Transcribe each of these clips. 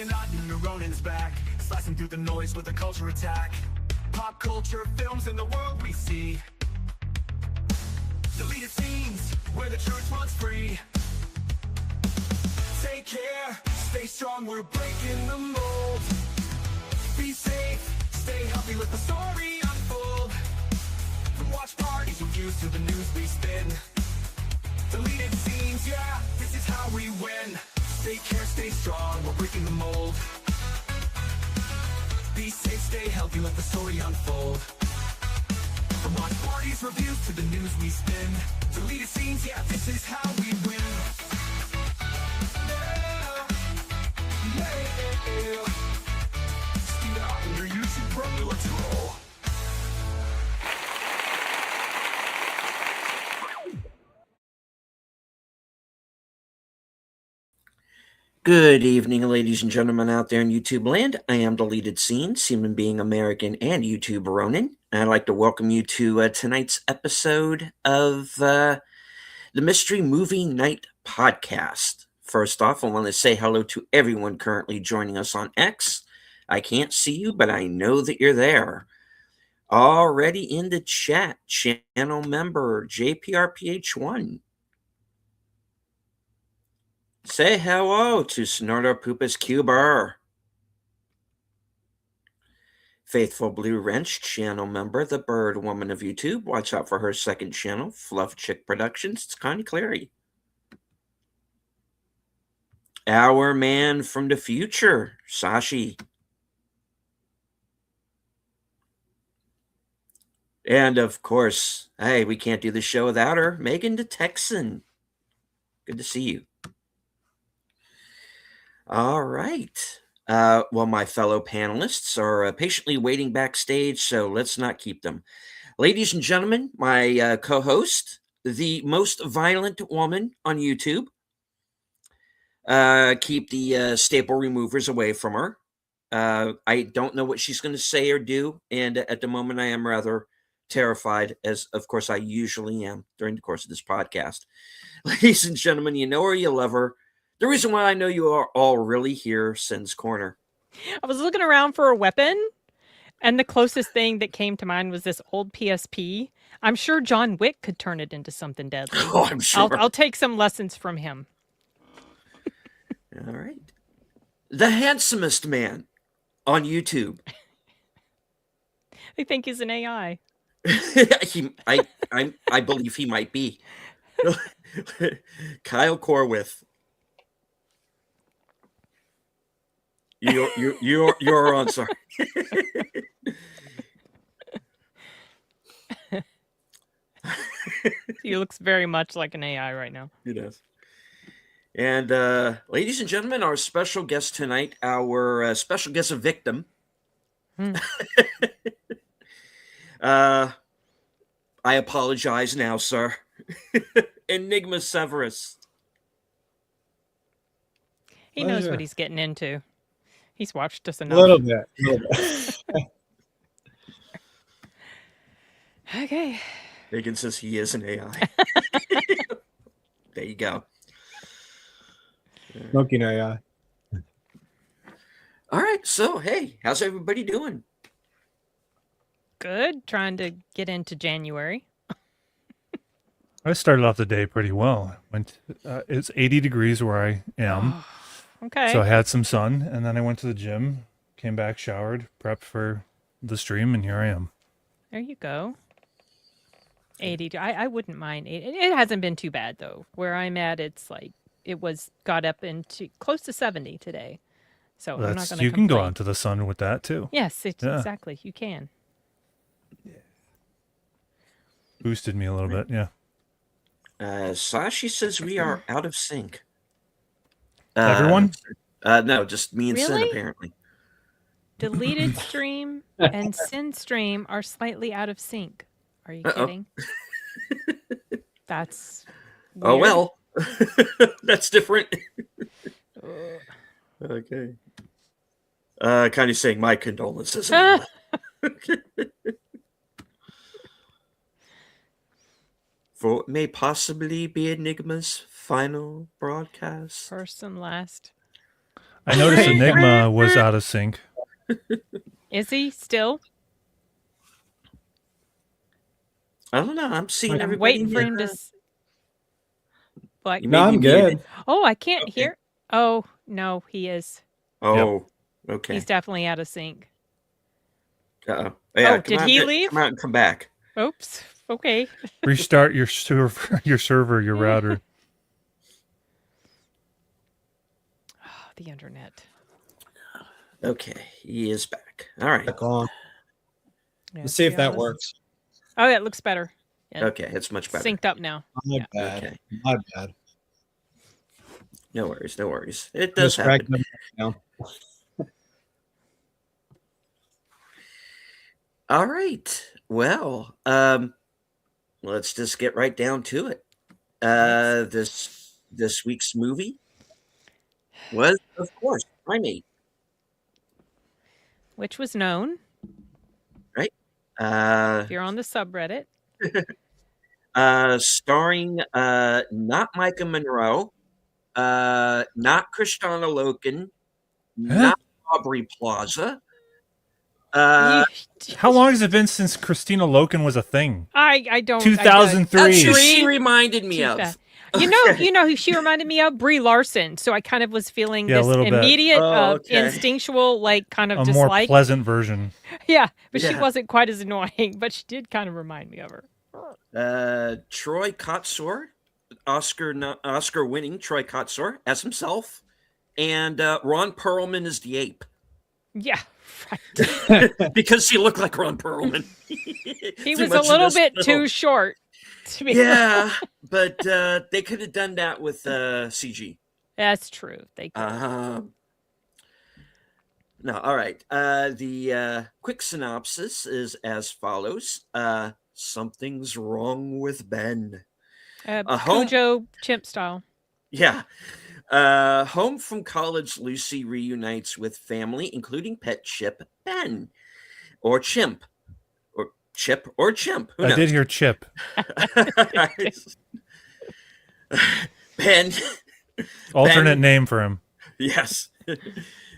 not new, Ronan's back, slicing through the noise with a culture attack. Pop culture films in the world we see, deleted scenes where the truth runs free. Take care, stay strong, we're breaking the mold. Be safe, stay healthy, let the story unfold. From watch parties, reviews to the news we spin. Deleted scenes, yeah, this is how we win. Take care, stay strong, we're breaking the mold. Be safe, stay healthy, let the story unfold. From watch parties, reviews to the news we spin. Deleted scenes, yeah, this is how we win. Steve out on your YouTube, bro, let's roll. Good evening, ladies and gentlemen out there in YouTube land. I am Deleted Scenes, human being American and YouTube Ronin. And I'd like to welcome you to tonight's episode of the Mystery Movie Night Podcast. First off, I want to say hello to everyone currently joining us on X. I can't see you, but I know that you're there. Already in the chat, channel member JPRPH1. Say hello to Snortopoopas Cuber. Faithful Blue Wrench channel member, the Bird Woman of YouTube. Watch out for her second channel, Fluff Chick Productions. It's Connie Clary. Our man from the future, Sashi. And of course, hey, we can't do the show without her, Megan the Texan. Good to see you. All right. Well, my fellow panelists are patiently waiting backstage, so let's not keep them. Ladies and gentlemen, my co-host, the most violent woman on YouTube. Keep the staple removers away from her. I don't know what she's going to say or do, and at the moment I am rather terrified, as of course I usually am during the course of this podcast. Ladies and gentlemen, you know her, you love her. The reason why I know you are all really here, Sin's Corner. I was looking around for a weapon, and the closest thing that came to mind was this old PSP. I'm sure John Wick could turn it into something deadly. Oh, I'm sure. I'll take some lessons from him. All right. The handsomest man on YouTube. I think he's an AI. I believe he might be. Kyle Corwith. You're on, sorry. He looks very much like an AI right now. He does. And ladies and gentlemen, our special guest tonight, our special guest victim. I apologize now, sir. Enigma Severus. He knows what he's getting into. He's watched us enough. A little bit. Okay. Megan says he is an AI. There you go. Smoking AI. All right. So, hey, how's everybody doing? Good. Trying to get into January. I started off the day pretty well. It's 80 degrees where I am. Oh, okay. So I had some sun, and then I went to the gym, came back, showered, prepped for the stream, and here I am. There you go. 80. I wouldn't mind. It hasn't been too bad, though. Where I'm at, it's like, got up into close to 70 today. So I'm not going to complain. You can go out into the sun with that, too. Yes, exactly. You can. Boosted me a little bit, yeah. Sashi says we are out of sync. Everyone? No, just me and Sin, Really? apparently. Deleted stream and Sin stream are slightly out of sync. Are you kidding? That's weird. Oh, well. That's different. Okay. Kind of saying my condolences. For what may possibly be Enigma's final broadcast. First and last. I noticed Enigma was out of sync. Is he still? I don't know. I'm seeing I'm everybody. waiting for him to. Like, You No, may be I'm muted. good. oh, I can't Okay. hear. Oh no, he is. Oh, okay. He's definitely out of sync. Uh-oh. Yeah, Oh, did he leave? Come out and come back. Oops. Okay. Restart your server, your router. Oh, the internet. Okay, he is back. All right. Back on. Yeah, Let's see if that let's- works. Oh, that looks better. Yeah. Okay, it's much better. Synced up now. My Yeah. bad. Okay. My bad. No worries, no worries. It does Just drag happen. them down. All right. Well, let's just get right down to it. This week's movie was, of course, Primate. Which was known Uh, if you're on the subreddit. starring not Micah Monroe, not Christiana Loken, not Aubrey Plaza. How long has it been since Christina Loken was a thing? I don't. 2003. That's who Three? she reminded me Too of. fast. You know who she reminded me of? Brie Larson. So I kind of was feeling Yeah, a this little bit. immediate, Oh, okay. instinctual, like kind of A more dislike. pleasant version. Yeah, but she Yeah. wasn't quite as annoying. But she did kind of remind me of her. Troy Kotsur, Oscar-winning Troy Kotsur as himself, and Ron Perlman as the ape Yeah, right. because he looked like Ron Perlman. He Too was a much in little this bit film. too short. To be Yeah, but they could have done that with CG. That's true. They could. No, all right. The quick synopsis is as follows. Something's wrong with Ben. home- Cujo chimp style. Yeah. Home from college, Lucy reunites with family, including pet Chip Ben. Or Chimp. Or Chip or Chimp. Who I knows? did hear Chip. Ben. Alternate Ben- name for him. Yes.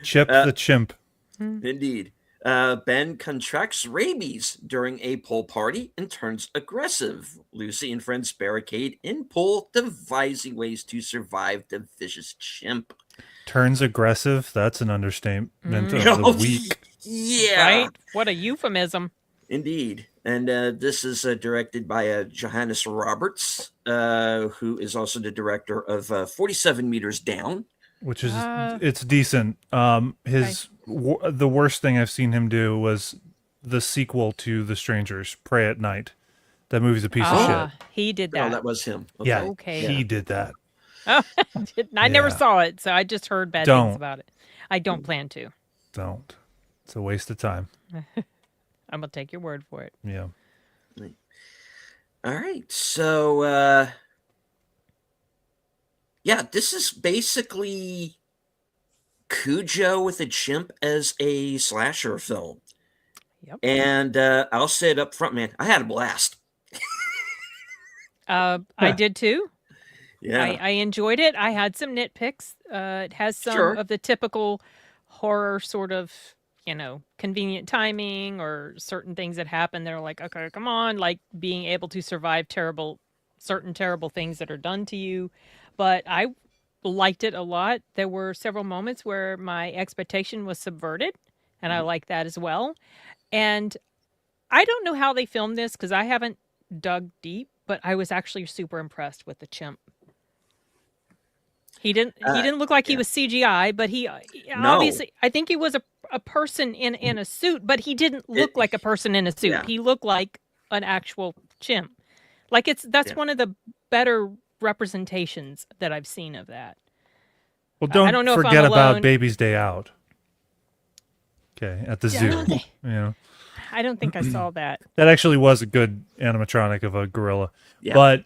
Chip the chimp. Indeed. Ben contracts rabies during a pool party and turns aggressive. Lucy and friends barricade in pool, devising ways to survive the vicious chimp. Turns aggressive. That's an understatement of Oh, the week. Yeah. Right? What a euphemism. Indeed. And this is directed by Johannes Roberts, who is also the director of 47 Meters Down. Which is Uh, it's decent. The worst thing I've seen him do was the sequel to The Strangers, Pray at Night. That movie's a piece of shit. He did Oh, that. that was him. Yeah, Okay. he did that. Oh, I never Yeah. saw it, so I just heard bad Don't. things about it. I don't plan to. Don't. It's a waste of time. I'm gonna take your word for it. Yeah. All right. So, yeah, this is basically Cujo with a chimp as a slasher film. Yep. And I'll say it up front, man. I had a blast. I did too. Yeah. I enjoyed it. I had some nitpicks. It has some Sure. of the typical horror sort of, convenient timing or certain things that happen. They're like, okay, come on, like being able to survive certain terrible things that are done to you. But I liked it a lot. There were several moments where my expectation was subverted, and I like that as well. And I don't know how they filmed this because I haven't dug deep, but I was actually super impressed with the chimp. He didn't look like he was CGI, but he obviously, I think he was a person in a suit, but he didn't look like a person in a suit. Yeah. He looked like an actual chimp. Like that's one of the better representations that I've seen of that. Well, I don't know if I'm forget about alone. Baby's Day Out. Okay, at the zoo. okay. You know, I don't think I saw that. that actually was a good animatronic of a gorilla. Yeah. But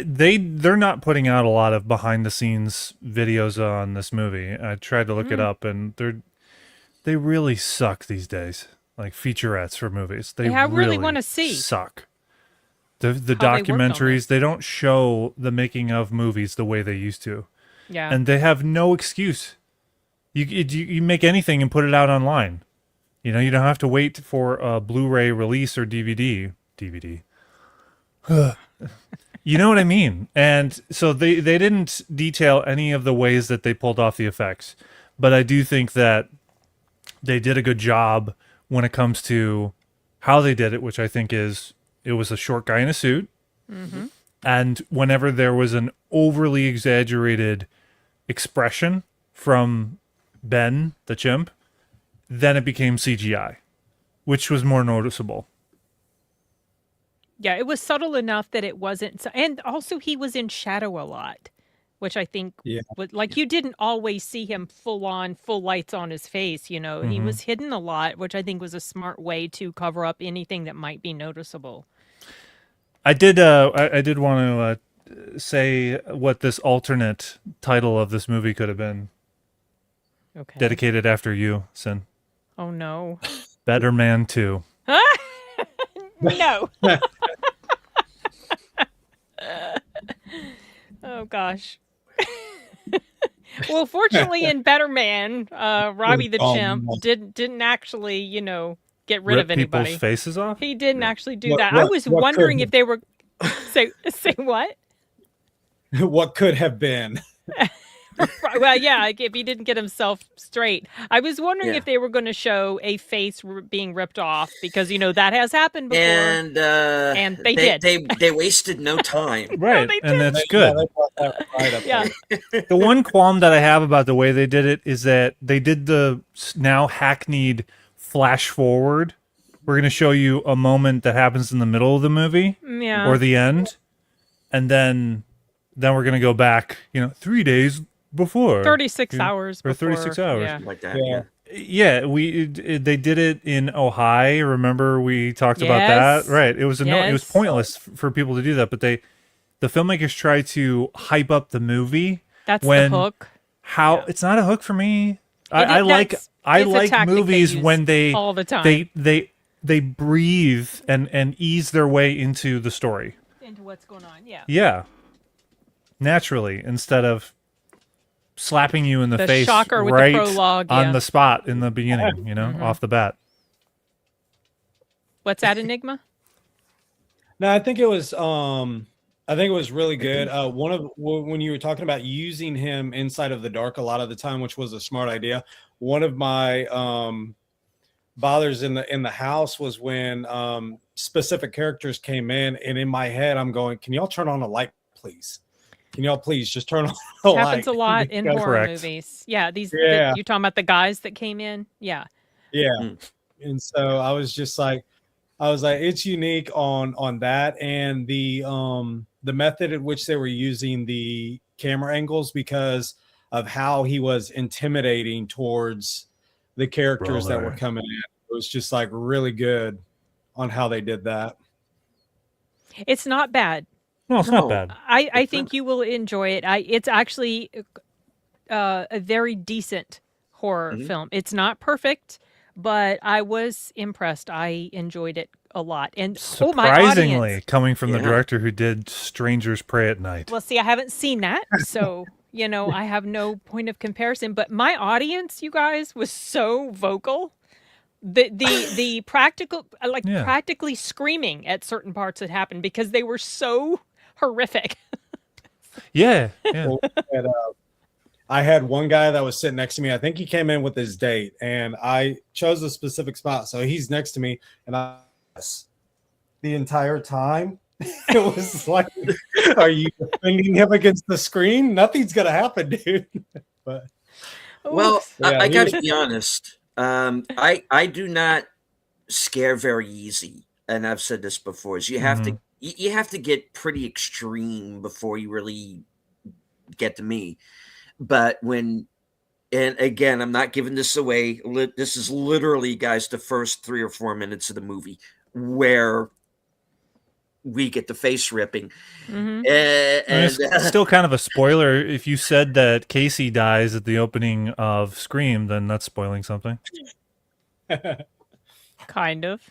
they're not putting out a lot of behind the scenes videos on this movie. I tried to look it up, and they really suck these days. Like featurettes for movies, they Yeah, I really really wanna see suck. The how they worked on documentaries, they don't show the making of movies the way they used to. Yeah. and they have no excuse. You make anything and put it out online. You know, you don't have to wait for a Blu-ray release or DVD. DVD. You know what I mean? And so they didn't detail any of the ways that they pulled off the effects, but I do think that they did a good job when it comes to how they did it, which I think is it was a short guy in a suit. Mm-hmm. And whenever there was an overly exaggerated expression from Ben, the chimp, then it became CGI, which was more noticeable. Yeah, it was subtle enough that it wasn't, and also he was in shadow a lot, which I think was like you didn't always see him full on, full lights on his face. You know, he was hidden a lot, which I think was a smart way to cover up anything that might be noticeable. I did want to say what this alternate title of this movie could have been. Okay. Dedicated after you, Sin. Oh no. Better Man 2. No. Oh gosh. Well, fortunately, in Better Man, Robbie the Chimp didn't actually, get rid of anybody. People's faces off? He didn't actually do that. I was wondering if they were say what? What could have been? Well, yeah, like if he didn't get himself straight. I was wondering if they were going to show a face being ripped off because that has happened before. And they did. They wasted no time. Right, they and did. that's good. Yeah. The one qualm that I have about the way they did it is that they did the now hackneyed flash forward. We're going to show you a moment that happens in the middle of the movie or the end, and then we're going to go back, 3 days before. 36 hours or before. 36 hours. Yeah. Like that. Yeah, they did it in Ohio. Remember we talked about that, right? It was it was pointless for people to do that, but the filmmakers try to hype up the movie. That's the hook. It's not a hook for me. I like movies when they all the time. They breathe and ease their way into the story. Into what's going on, yeah. Yeah. Naturally, instead of slapping you in the face shocker with right the prologue, on the spot in the beginning, off the bat. What's that, Enigma? No, I think it was really good. When you were talking about using him inside of the dark a lot of the time, which was a smart idea. One of my bothers in the house was when specific characters came in, and in my head I'm going, can y'all turn on a light, please? Can y'all please just turn on the light? Happens a lot in horror movies. Yeah, you're talking about the guys that came in. Yeah. Yeah. And so I was like, it's unique on that, and the method at which they were using the camera angles because of how he was intimidating towards the characters that were coming in. It was just like really good on how they did that. It's not bad. No, it's not bad. I think you will enjoy it. It's actually a very decent horror film. It's not perfect, but I was impressed. I enjoyed it a lot. And surprisingly, my audience, coming from the director who did Strangers Pray at Night. Well, see, I haven't seen that, so I have no point of comparison. But my audience, you guys, was so vocal. The practical, practically screaming at certain parts that happened because they were so horrific. Yeah. I had one guy that was sitting next to me. I think he came in with his date, and I chose a specific spot. So he's next to me, and the entire time it was like, "Are you defending him against the screen? Nothing's gonna happen, dude." But I got to be honest. I do not scare very easy, and I've said this before. Is you have to get pretty extreme before you really get to me. But and again, I'm not giving this away. This is literally, guys, the first 3 or 4 minutes of the movie where we get the face ripping. Mm-hmm. It's still kind of a spoiler. If you said that Casey dies at the opening of Scream, then that's spoiling something. Kind of.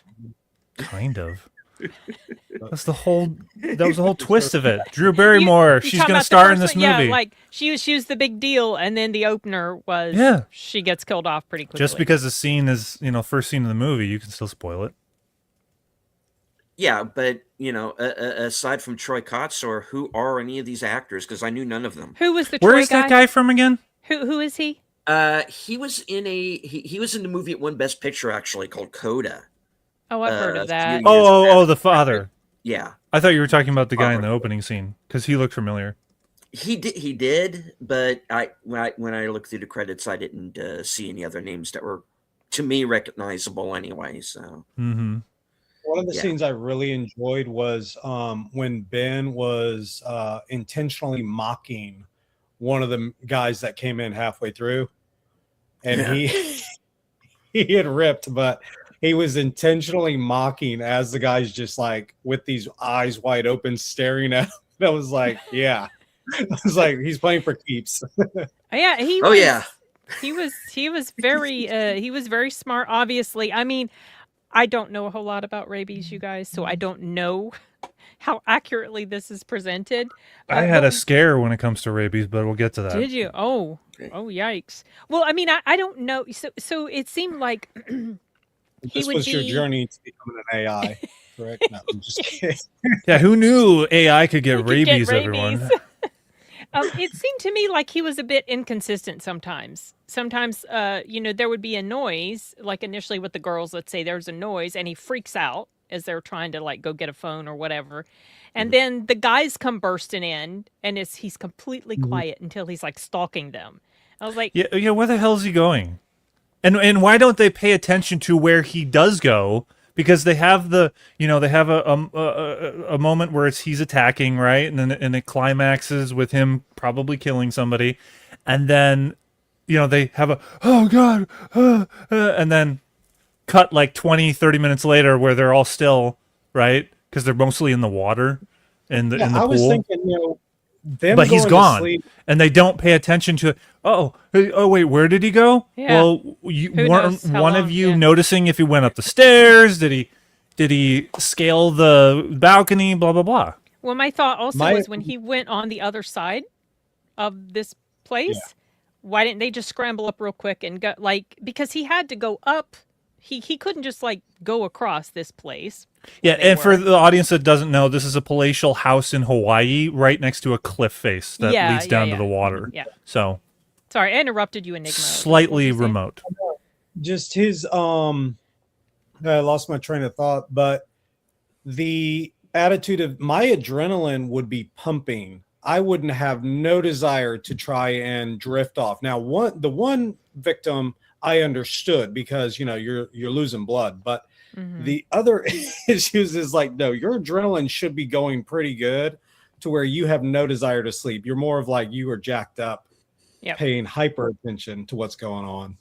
Kind of. That was the whole twist of it. Drew Barrymore, she's talking going to about the star in first this one? movie. Yeah, like she was the big deal, and then the opener was she gets killed off pretty quickly. Just because the scene is, first scene of the movie, you can still spoil it. Yeah, but aside from Troy Kotsur, who are any of these actors? Because I knew none of them. Who was the Where Troy is that guy from again? Who is he? He was in he was in the movie that won Best Picture actually called Coda. Oh, I've heard of that. Oh, the father. Yeah, I thought you were talking about the guy in the opening scene because he looked familiar. He did, but when I looked through the credits, I didn't see any other names that were, to me, recognizable anyway. So, Mm-hmm. One of the scenes I really enjoyed was when Ben was intentionally mocking one of the guys that came in halfway through, and he had ripped, but he was intentionally mocking as the guy's just like with these eyes wide open staring at him. I was like, yeah. I was like, he's playing for keeps. Yeah, he oh was, yeah, he was very smart. Obviously, I mean, I don't know a whole lot about rabies, you guys, so I don't know how accurately this is presented. I had a scare when it comes to rabies, but we'll get to that. Did you? Oh, yikes. Well, I mean, I don't know. So it seemed like This was your journey to becoming an AI, correct? No, I'm just kidding. Yeah, who knew AI could get rabies, everyone? It seemed to me like he was a bit inconsistent sometimes. Sometimes, there would be a noise, like initially with the girls, let's say there's a noise, and he freaks out as they're trying to like go get a phone or whatever. And then the guys come bursting in, and he's completely quiet until he's like stalking them. I was like, yeah, where the hell is he going? And why don't they pay attention to where he does go? Because they have a moment where he's attacking, right, and it climaxes with him probably killing somebody, and then they have a oh god, and then cut like 20-30 minutes later where they're all still, right, because they're mostly in the water in the pool. I was thinking, but he's gone, and they don't pay attention to it. Oh, wait, where did he go? Yeah. Well, weren't one of you noticing if he went up the stairs? Did he scale the balcony? Blah blah blah. Well, my thought also was when he went on the other side of this place, why didn't they just scramble up real quick and go, like, because he had to go up. He couldn't just like go across this place. Yeah, and for the audience that doesn't know, this is a palatial house in Hawaii right next to a cliff face that leads down to the water. Yeah. So, sorry, I interrupted you, Enigma. Slightly remote. Just his I lost my train of thought, but the attitude of my adrenaline would be pumping. I wouldn't have no desire to try and drift off. Now, the one victim I understood because you're losing blood, but the other issues is like, no, your adrenaline should be going pretty good to where you have no desire to sleep. You're more of like you are jacked up, paying hyper attention to what's going on.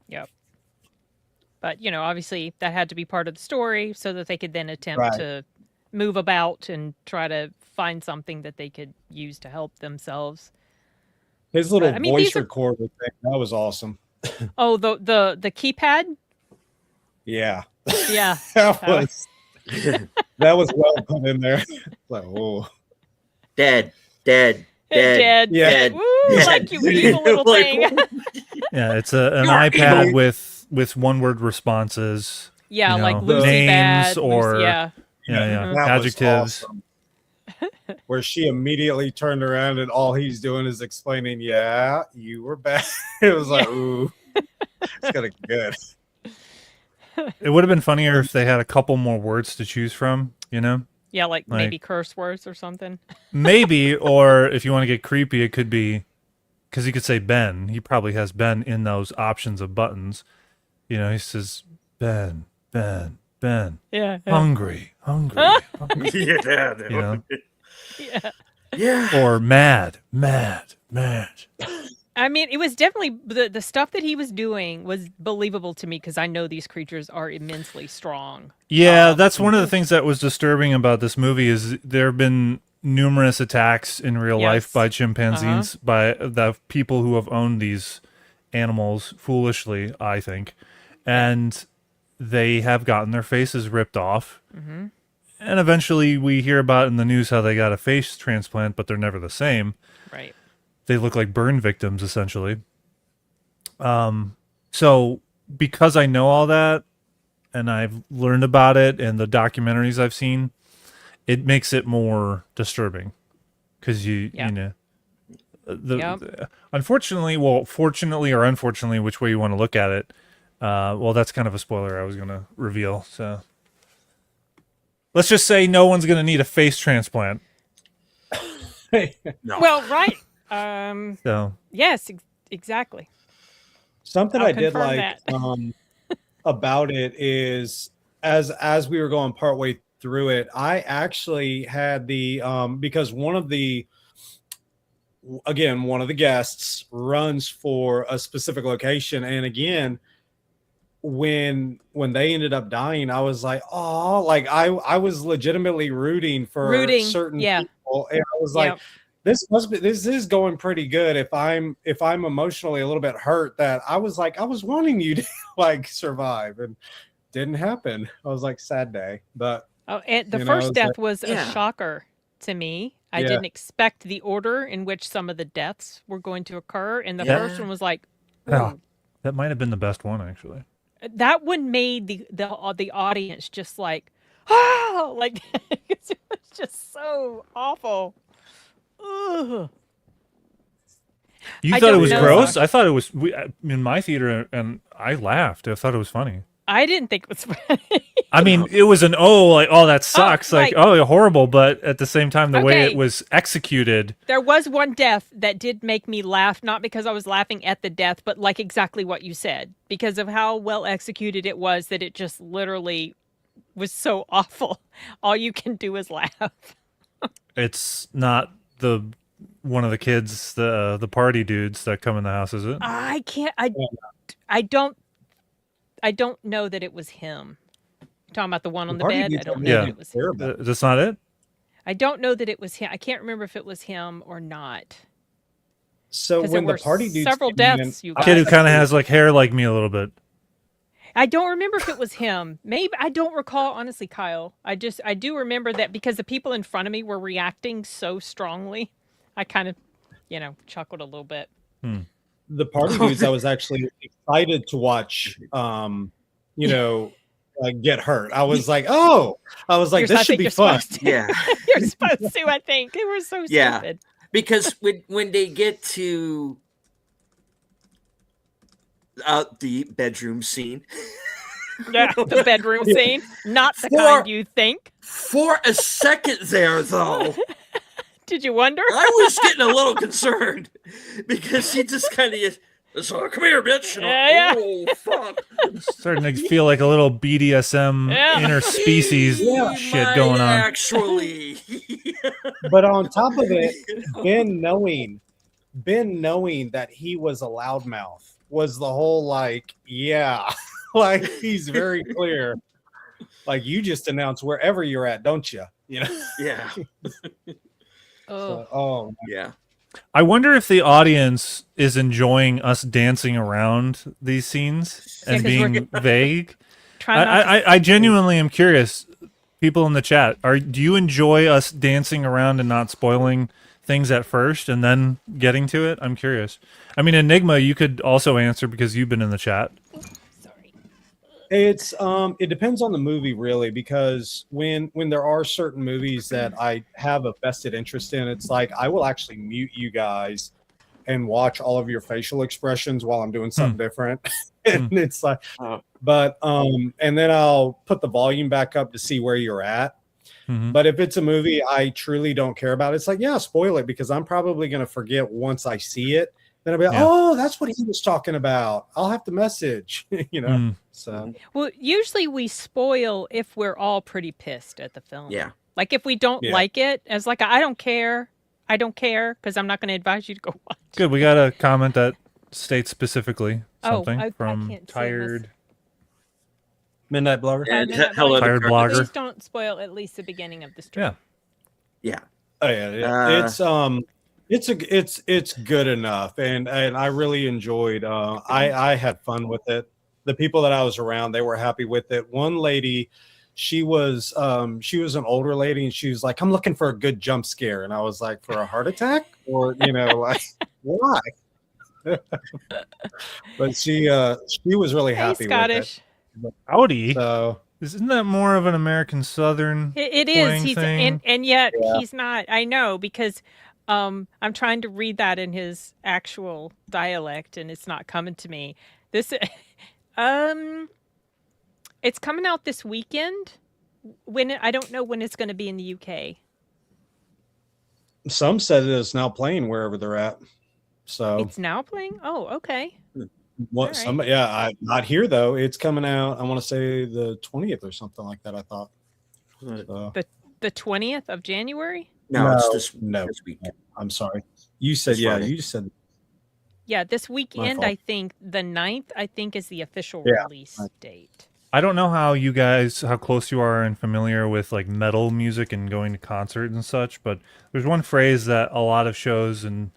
Yep. But obviously that had to be part of the story so that they could then attempt to move about and try to find something that they could use to help themselves. His little voice recorder thing, that was awesome. Oh, the keypad? Yeah. Yeah. that was well put in there. Like, oh. Dead. Yeah. Dead. Woo, like you evil little thing. Yeah, it's an iPad with one-word responses. Yeah, like Lucy names bad, or Lucy, adjectives. Awesome. Where she immediately turned around and all he's doing is explaining, yeah, you were bad. It was like, ooh, it's kind of good. It would have been funnier if they had a couple more words to choose from, Yeah, like maybe curse words or something. Maybe, or if you want to get creepy, it could be, because he could say Ben. He probably has Ben in those options of buttons. He says, Ben. Yeah. Hungry. Yeah. Or mad. I mean, it was definitely the stuff that he was doing was believable to me because I know these creatures are immensely strong. Yeah, that's one of the things that was disturbing about this movie is there have been numerous attacks in real life by chimpanzees, by the people who have owned these animals foolishly, I think. And they have gotten their faces ripped off. Mm-hmm. And eventually we hear about in the news how they got a face transplant, but they're never the same. Right. They look like burn victims, essentially. So because I know all that, and I've learned about it, and the documentaries I've seen, it makes it more disturbing. Because you know, unfortunately, well, fortunately or unfortunately, which way you want to look at it, well, that's kind of a spoiler I was going to reveal. So let's just say no one's going to need a face transplant. No. Well, right. So Yes, exactly. Something I'll I did confirm like that. about it is as we were going partway through it, I actually had the because one of the guests runs for a specific location, and again, when they ended up dying, I was like, oh, like I was legitimately rooting for certain people, and I was like, this is going pretty good. If I'm emotionally a little bit hurt, that I was wanting you to like survive, and didn't happen. I was like, sad day. But and the first death was a shocker to me. I didn't expect the order in which some of the deaths were going to occur, and the first one was like, that might have been the best one, actually. That one made the audience just like, ah, like it was just so awful. Ugh. You thought it was gross? I thought it was in my theater, and I laughed. I thought it was funny. I didn't think it was funny. I mean, it was an that sucks, horrible. But at the same time, the way it was executed, there was one death that did make me laugh, not because I was laughing at the death, but like exactly what you said, because of how well executed it was. That it just literally was so awful. All you can do is laugh. It's not one of the kids, the party dudes that come in the house, is it? I can't. I don't know that it was him. You're talking about the one on the bed? I don't know that it was him. That's not it? I don't know that it was him. I can't remember if it was him or not. So when the party dudes several deaths, you guys. Kid who kind of has like hair like me a little bit. I don't remember if it was him. Maybe I don't recall, honestly, Kyle. I do remember that because the people in front of me were reacting so strongly. I kind of, chuckled a little bit. The party dudes, I was actually excited to watch, get hurt. I was like, this should be fun. Yeah. You're supposed to, I think. They were so stupid. Because when they get to the bedroom scene. Yeah, the bedroom scene. Not the kind you think. For a second there, though. Did you wonder? I was getting a little concerned because she just kind of so come here, bitch. Oh, fuck. Starting to feel like a little BDSM interspecies shit going on. Actually. But on top of it, Ben knowing that he was a loudmouth was the whole like he's very clear. Like, you just announce wherever you're at, don't you? Yeah. Yeah. I wonder if the audience is enjoying us dancing around these scenes and being vague. I genuinely am curious. People in the chat, do you enjoy us dancing around and not spoiling things at first and then getting to it? I'm curious. I mean, Enigma, you could also answer because you've been in the chat. It's it depends on the movie, really, because when there are certain movies that I have a vested interest in, it's like I will actually mute you guys and watch all of your facial expressions while I'm doing something different. And it's like, but and then I'll put the volume back up to see where you're at. But if it's a movie I truly don't care about, it's like, spoil it, because I'm probably going to forget once I see it. Then I'll be like, oh, that's what he was talking about. I'll have to message, So, well, usually we spoil if we're all pretty pissed at the film. Yeah. Like if we don't like it, as like I don't care, because I'm not going to advise you to go watch. Good. We got a comment that states specifically something from I Tired Midnight Blogger. Hello, Tired Blogger. Please don't spoil at least the beginning of the stream. Yeah. Oh yeah. It's good enough, and I really enjoyed. I had fun with it. the people that I was around, they were happy with it. One lady, she was an older lady, and she was like, "I'm looking for a good jump scare," and I was like, "For a heart attack, or like why?" But she was really Hey, happy with it. Scottish. Howdy. So Isn't that more of an American Southern It is. twang He's thing? and yet Yeah. he's not. I know because I'm trying to read that in his actual dialect and it's not coming to me. This it's coming out this weekend. I don't know when it's going to be in the UK. some said that it's now playing wherever they're at. So It's now playing? Oh, okay. what? right. Some not here though. It's coming out. I want to say the 20th or something like that. I thought. So, The 20th of January? No, it's this week. I'm sorry. You said This yeah. Friday. You just said Yeah, this weekend fault. I think the 9th I think is the official Yeah. release date. I don't know how close you are and familiar with like metal music and going to concerts and such, but there's one phrase that a lot of shows and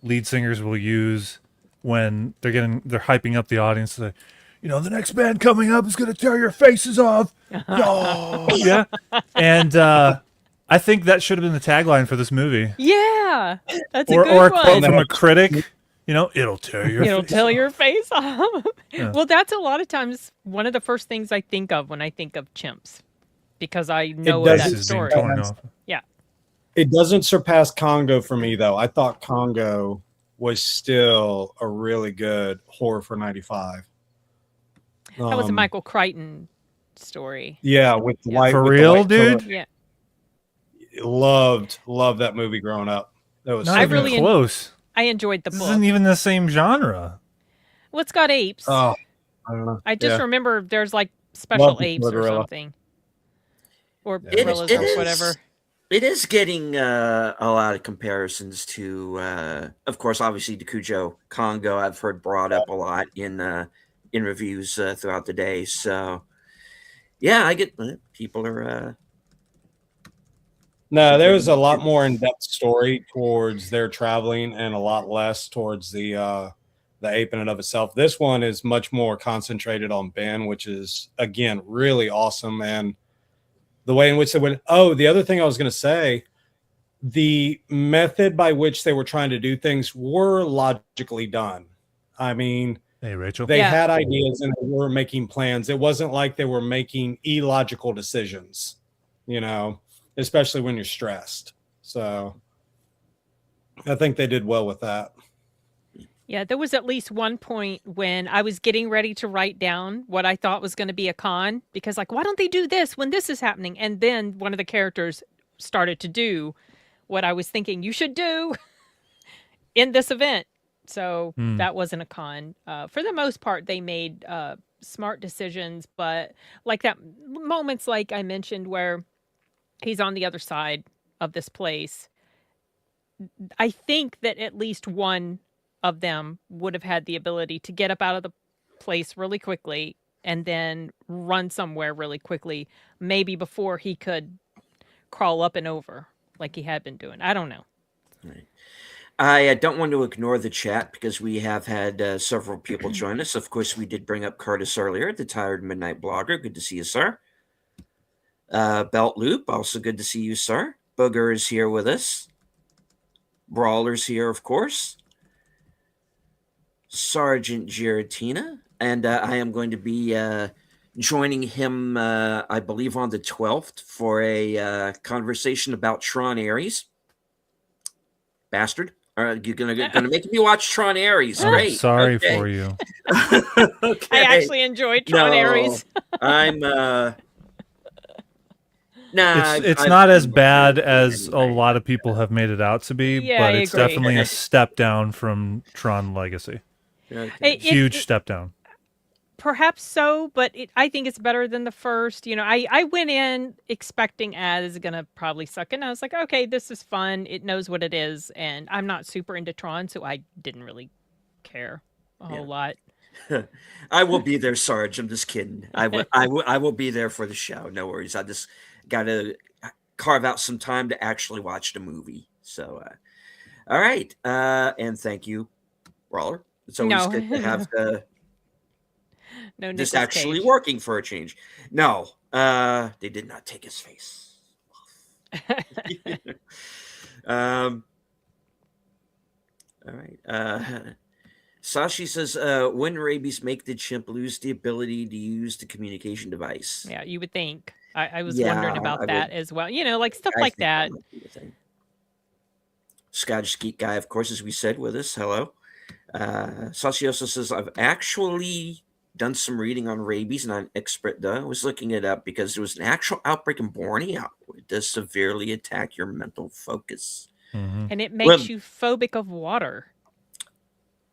lead singers will use when they're hyping up the audience. Like, the next band coming up is going to tear your faces off. No, yeah. And I think that should have been the tagline for this movie, Yeah. That's or a good a one. quote from a critic. It'll tear your It'll face tear off. your face off. Yeah. Well, that's a lot of times one of the first things I think of when I think of chimps, because I know of that doesn't Faces being story. torn off. Yeah. it doesn't surpass Congo for me though. I thought Congo was still a really good horror for 95. That was a Michael Crichton story. Yeah, with the Yeah. white For with the real, white color. dude? Yeah. Loved that movie growing up. That was Not so even really good. close. I enjoyed the This book. isn't even the same genre. Well, it's got apes. Oh, I don't know. I just Yeah. remember there's like special Love the apes or gorilla. something. Or It gorillas is- or whatever. It is getting a lot of comparisons to, of course, obviously the Cujo Congo. I've heard brought up a lot in reviews throughout the day. So, yeah, I get people are. No, there was a lot more in-depth story towards their traveling and a lot less towards the ape in and of itself. This one is much more concentrated on Ben, which is again really awesome. And the way in which they went. Oh, the other thing I was going to say, the method by which they were trying to do things were logically done. I mean, Hey, Rachel. they Yeah. had ideas and they were making plans. It wasn't like they were making illogical decisions, especially when you're stressed. So I think they did well with that. Yeah, there was at least one point when I was getting ready to write down what I thought was going to be a con, because like, why don't they do this when this is happening? And then one of the characters started to do what I was thinking you should do in this event. So that wasn't a con. For the most part, they made smart decisions, but like that moments like I mentioned where he's on the other side of this place, I think that at least one of them would have had the ability to get up out of the place really quickly and then run somewhere really quickly, maybe before he could crawl up and over like he had been doing. I don't know. Right. I don't want to ignore the chat because we have had several people join us. Of course, we did bring up Curtis earlier, the Tired Midnight Blogger. Good to see you, sir. Belt Loop, also good to see you, sir. Booger is here with us. Brawler's here, of course. Sergeant Giratina, and I am going to be joining him, I believe, on the 12th for a conversation about Tron Ares. Bastard. You're gonna make me watch Tron Ares. I'm Great. sorry Okay. for you. Okay. I actually enjoyed Tron Ares. I'm nah. It's I've not as seen bad it as a anyway. lot of people have made it out to be, Yeah, but I it's agree. definitely a step down from Tron Legacy. Okay. Huge step down. Perhaps so, but I think it's better than the first. I went in expecting as going to probably suck, and I was like, okay, this is fun. It knows what it is, and I'm not super into Tron, so I didn't really care a whole lot. I will be there, Sarge. I'm just kidding. I will be there for the show. No worries. I just got to carve out some time to actually watch the movie. So, all right. And thank you, Brawler. It's always No. good to have No this Nicolas actually Cage. working for a change. No, they did not take his face off. All right. Sashi says, when rabies make the chimp lose the ability to use the communication device? Yeah, you would think. I was Yeah, wondering about I that would- as well. You know, like stuff I like think that. might be the thing. Scottish Geek Guy, of course, as we said, with us. Hello. Sashi also says, I've actually done some reading on rabies, and I'm expert though. I was looking it up because there was an actual outbreak in Borneo. It does severely attack your mental focus. And it makes you phobic of water.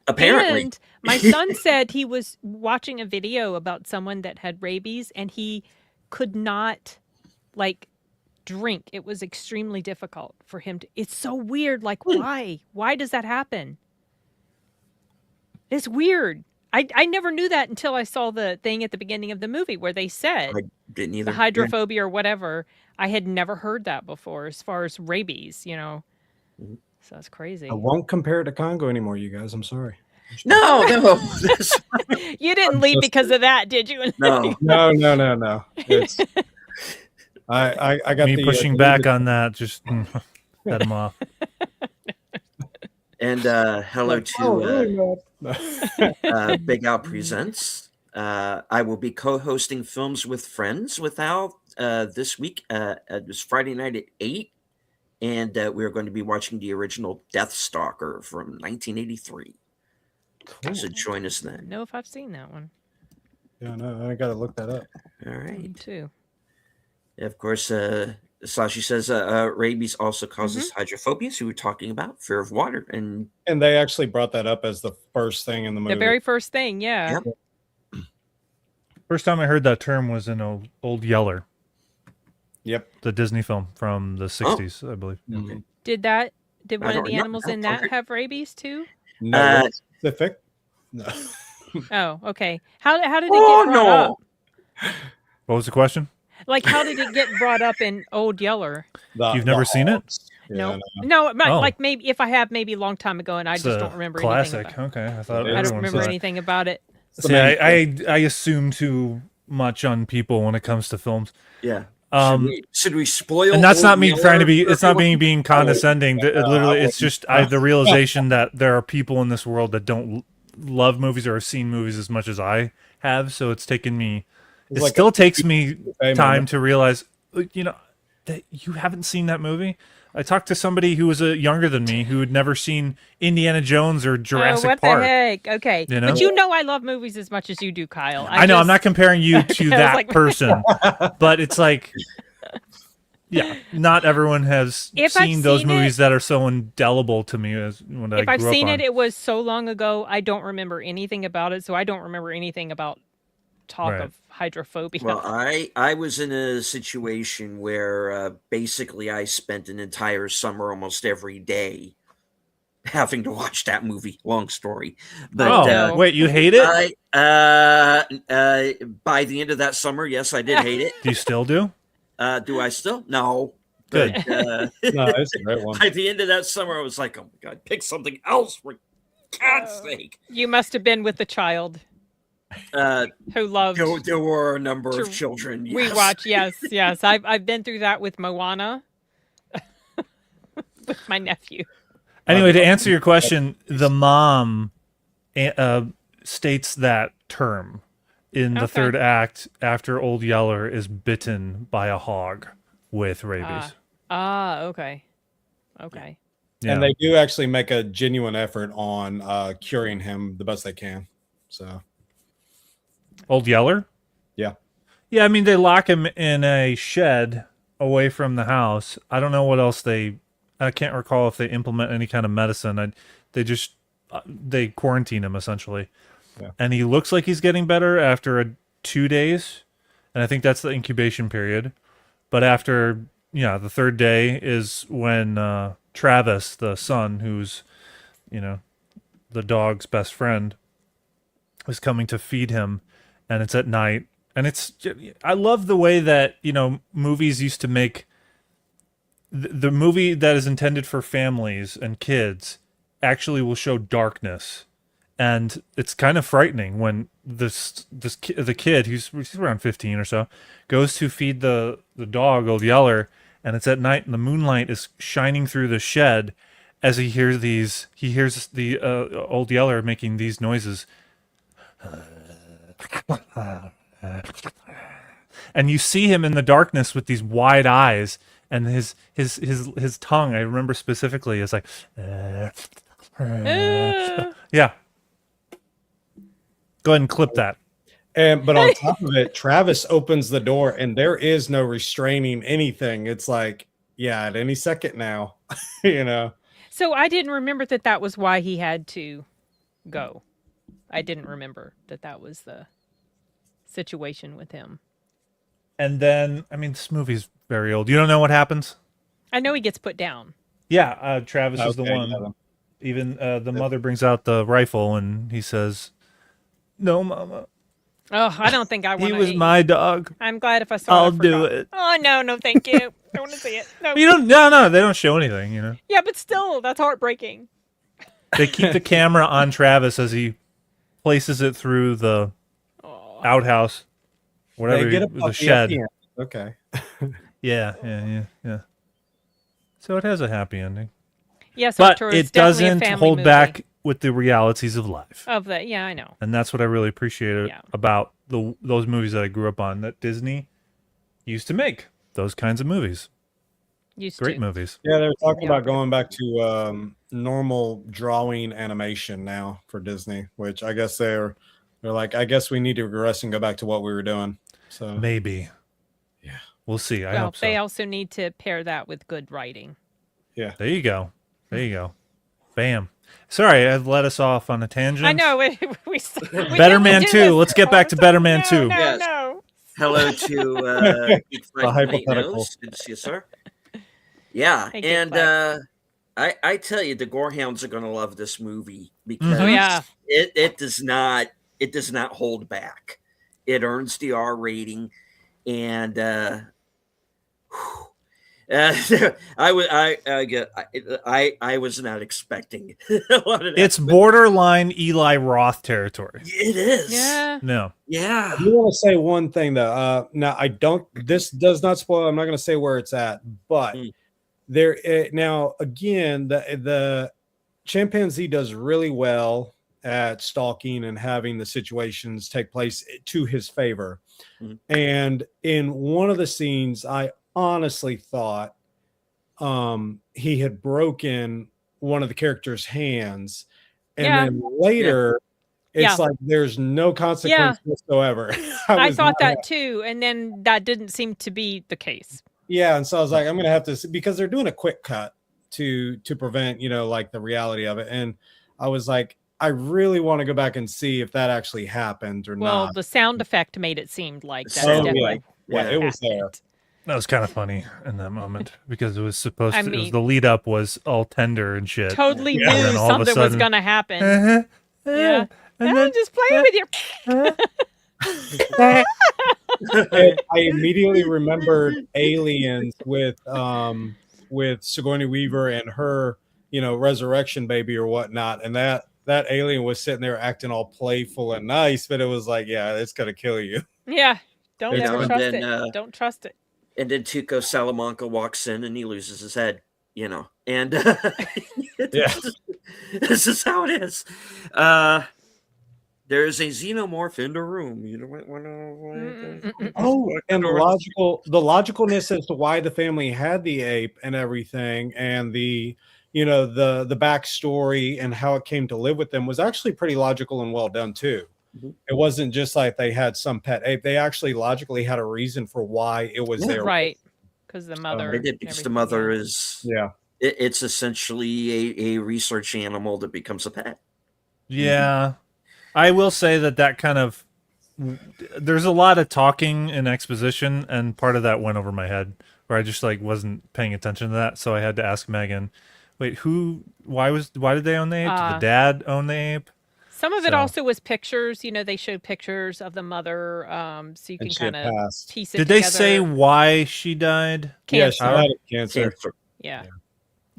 Apparently. And my son said he was watching a video about someone that had rabies and he could not like drink. It was extremely difficult for him to. It's so weird. Like, why? Why does that happen? It's weird. I never knew that until I saw the thing at the beginning of the movie where they said I didn't either. the hydrophobia or whatever. I had never heard that before as far as rabies, you know. So that's crazy. I won't compare it to Congo anymore, you guys. I'm sorry. No. You didn't leave because of that, did you? No. No. It's I got Me the, pushing back on that. Just cut him off. And hello to Big Al Presents. I will be co-hosting Films with Friends with Al this week. It was Friday night at 8. And we're going to be watching the original Death Stalker from 1983. Cool. So join us then. I don't know if I've seen that one. Yeah, no, I got to look that up. All right. Me too. Of course, Sashi says rabies also causes hydrophobia. So we were talking about fear of water. And they actually brought that up as the first thing in the movie. The very first thing, yeah. Yep. First time I heard that term was in Old Yeller. Yep. The Disney film from the 60s, I believe. Okay. Did one of the animals in that have rabies too? No, specific. No. Oh, okay. How did it get brought up? What was the question? Like, how did it get brought up in Old Yeller? You've never seen it? No, like maybe if I have, maybe a long time ago, and I It's just a don't remember classic. anything. Okay, I thought I don't everyone remember said it. anything about it. See, I assume too much on people when it comes to films. Yeah. Should we spoil? And that's not me Yeller trying to be. for It's not everyone? being condescending. Literally, it's just the realization that there are people in this world that don't love movies or have seen movies as much as I have. So it's taken me. It like still takes me time moment. to realize, that you haven't seen that movie. I talked to somebody who was younger than me who had never seen Indiana Jones or Jurassic what Park. the heck? Okay, You know? but I love movies as much as you do, Kyle. I know I'm not comparing you to that like- person, but it's like, yeah, not everyone has If I've seen those seen movies that are so indelible to me as when I If I've grew seen up it, it was so long ago. I don't remember anything about it, so I don't remember anything about talk Right. of hydrophobia. Well, I was in a situation where basically I spent an entire summer almost every day having to watch that movie. Long story, but wait, you hate it? By the end of that summer, yes, I did hate it. Do you still do? Do I still? No. Good. But, No, it's a great one. by the end of that summer, I was like, oh my God, pick something else for God's sake. You must have been with the child who loved There were a number of children. We Yes. watch, yes. I've been through that with Moana, with my nephew. Anyway, to answer your question, the mom states that term in the third act after Old Yeller is bitten by a hog with rabies. Okay. Yeah. And they do actually make a genuine effort on curing him the best they can. So, Old Yeller? yeah. Yeah, I mean, they lock him in a shed away from the house. I don't know what else I can't recall if they implement any kind of medicine. They quarantine him essentially. Yeah. And he looks like he's getting better after 2 days. And I think that's the incubation period. But after, the third day is when Travis, the son, who's, the dog's best friend, is coming to feed him. And it's at night. And I love the way that, movies used to make the movie that is intended for families and kids actually will show darkness And it's kind of frightening when the kid who's around 15 or so goes to feed the dog Old Yeller, and it's at night and the moonlight is shining through the shed as he hears the Old Yeller making these noises. And you see him in the darkness with these wide eyes, and his tongue, I remember specifically, is like yeah. Go ahead and clip that. But on top of it, Travis opens the door and there is no restraining anything. It's like, yeah, at any second now, you know. So I didn't remember that was why he had to go. I didn't remember that was the situation with him. And then, I mean, this movie's very old. You don't know what happens? I know he gets put down. Yeah, Travis is the Okay, one. yeah. Even the mother brings out the rifle and he says, "No, Mama. Oh, I don't think I want He to. was my dog. I'm glad if I saw it. I'll I do forgot. it." Oh, no, thank you. I want to see it. No. You don't. No, they don't show anything. You know. Yeah, but still, that's heartbreaking. They keep the camera on Travis as he places it through the outhouse, whatever, They get a the puppy at shed. the end. Okay. Yeah. So it has a happy ending, Yes, but Arturo, it it's definitely a doesn't family hold movie. back with the realities of life. Of that, yeah, I know. And that's what I really appreciated Yeah. about those movies that I grew up on, that Disney used to make those kinds of movies. Great movies. Yeah, they're talking Yeah. about going back to normal drawing animation now for Disney, which I guess they're like, I guess we need to regress and go back to what we were doing. So Maybe. Yeah. We'll see. I Well, hope so. they also need to pair that with good writing. yeah. There you go. Bam. Sorry, I've let us off on a tangent. I know. We Better didn't Man do 2. this Let's get back to all the Better time. Man No, 2. No, Yes. no. Hello to Geek Flag hypothetical. Nose. Good to see you, sir. Yeah, Hey, Geek and Flag. I tell you, the Gorehounds are going to love this movie because Oh yeah. it does not hold back. It earns the R rating, and I was not expecting a lot of that. It's borderline Eli Roth territory. It is. Yeah. No. Yeah. I do want to say one thing though. Now I don't. This does not spoil. I'm not going to say where it's at, but there. Now again, the chimpanzee does really well at stalking and having the situations take place to his favor. And in one of the scenes, I honestly thought he had broken one of the characters' hands, and then later. It's like there's no consequence whatsoever. I thought that too, and then that didn't seem to be the case. Yeah, and so I was like, I'm gonna have to, because they're doing a quick cut to prevent, like the reality of it. And I was like, I really want to go back and see if that actually happened or not. Well, the sound effect made it seem like that. Oh, definitely yeah, it was there. happened. That was kind of funny in that moment because it was supposed I to. mean, the lead up was all tender and shit. Totally And knew then all of a something was sudden, going to happen. Yeah. And I'm then, just playing with your. I immediately remembered Aliens with Sigourney Weaver and her, resurrection baby or whatnot, and that alien was sitting there acting all playful and nice, but it was like, yeah, it's gonna kill you. Yeah. Don't You know, ever and trust then, it. Don't trust it. And then Tuco Salamanca walks in and he loses his head, and Yeah. this is how it is. There's a xenomorph in the room. You don't want to. Oh, and the logicalness as to why the family had the ape and everything, and the backstory and how it came to live with them was actually pretty logical and well done too. It wasn't just like they had some pet ape. They actually logically had a reason for why it was there. Right. Because the mother. Because the mother is. Yeah. It's essentially a research animal that becomes a pet. Yeah. I will say that kind of. There's a lot of talking and exposition, and part of that went over my head, where I just wasn't paying attention to that. So I had to ask Megan, "Wait, why did they own the ape? Did the dad own the ape?" Some of it also was pictures. They showed pictures of the mother, so you can kind of piece it Did together. they say why she died? Yeah, she Cancer. had cancer. Yeah.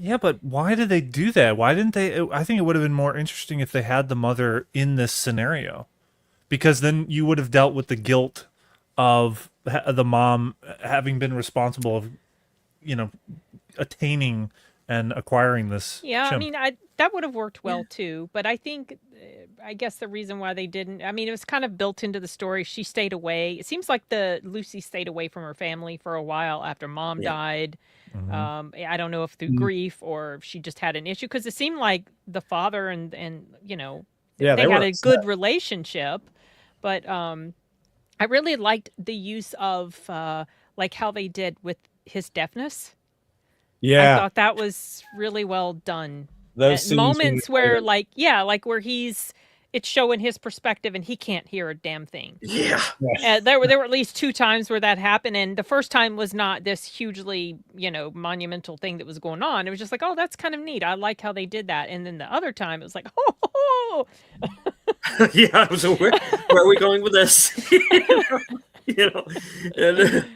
Yeah, but why did they do that? Why didn't they? I think it would have been more interesting if they had the mother in this scenario, because then you would have dealt with the guilt of the mom having been responsible of, you know, attaining and acquiring this Yeah, I chimp. mean, that would have worked well too, but I think, I guess the reason why they didn't, I mean, it was kind of built into the story. She stayed away. It seems like the Lucy stayed away from her family for a while after mom Yeah. died. Mhm. I don't know if through grief or if she just had an issue, because it seemed like the father and you know, Yeah, they they had were a upset. good relationship, but I really liked the use of like how they did with his deafness. I Yeah, thought that was really well done. those At scenes when moments where, like, yeah, like where it's showing his perspective and he can't hear a damn thing. Yeah. There were at least 2 times where that happened, and the first time was not this hugely, monumental thing that was going on. It was just like, oh, that's kind of neat. I like how they did that. And then the other time, it was like, oh, Yeah, I was aware. Where are we going with this? You know, and,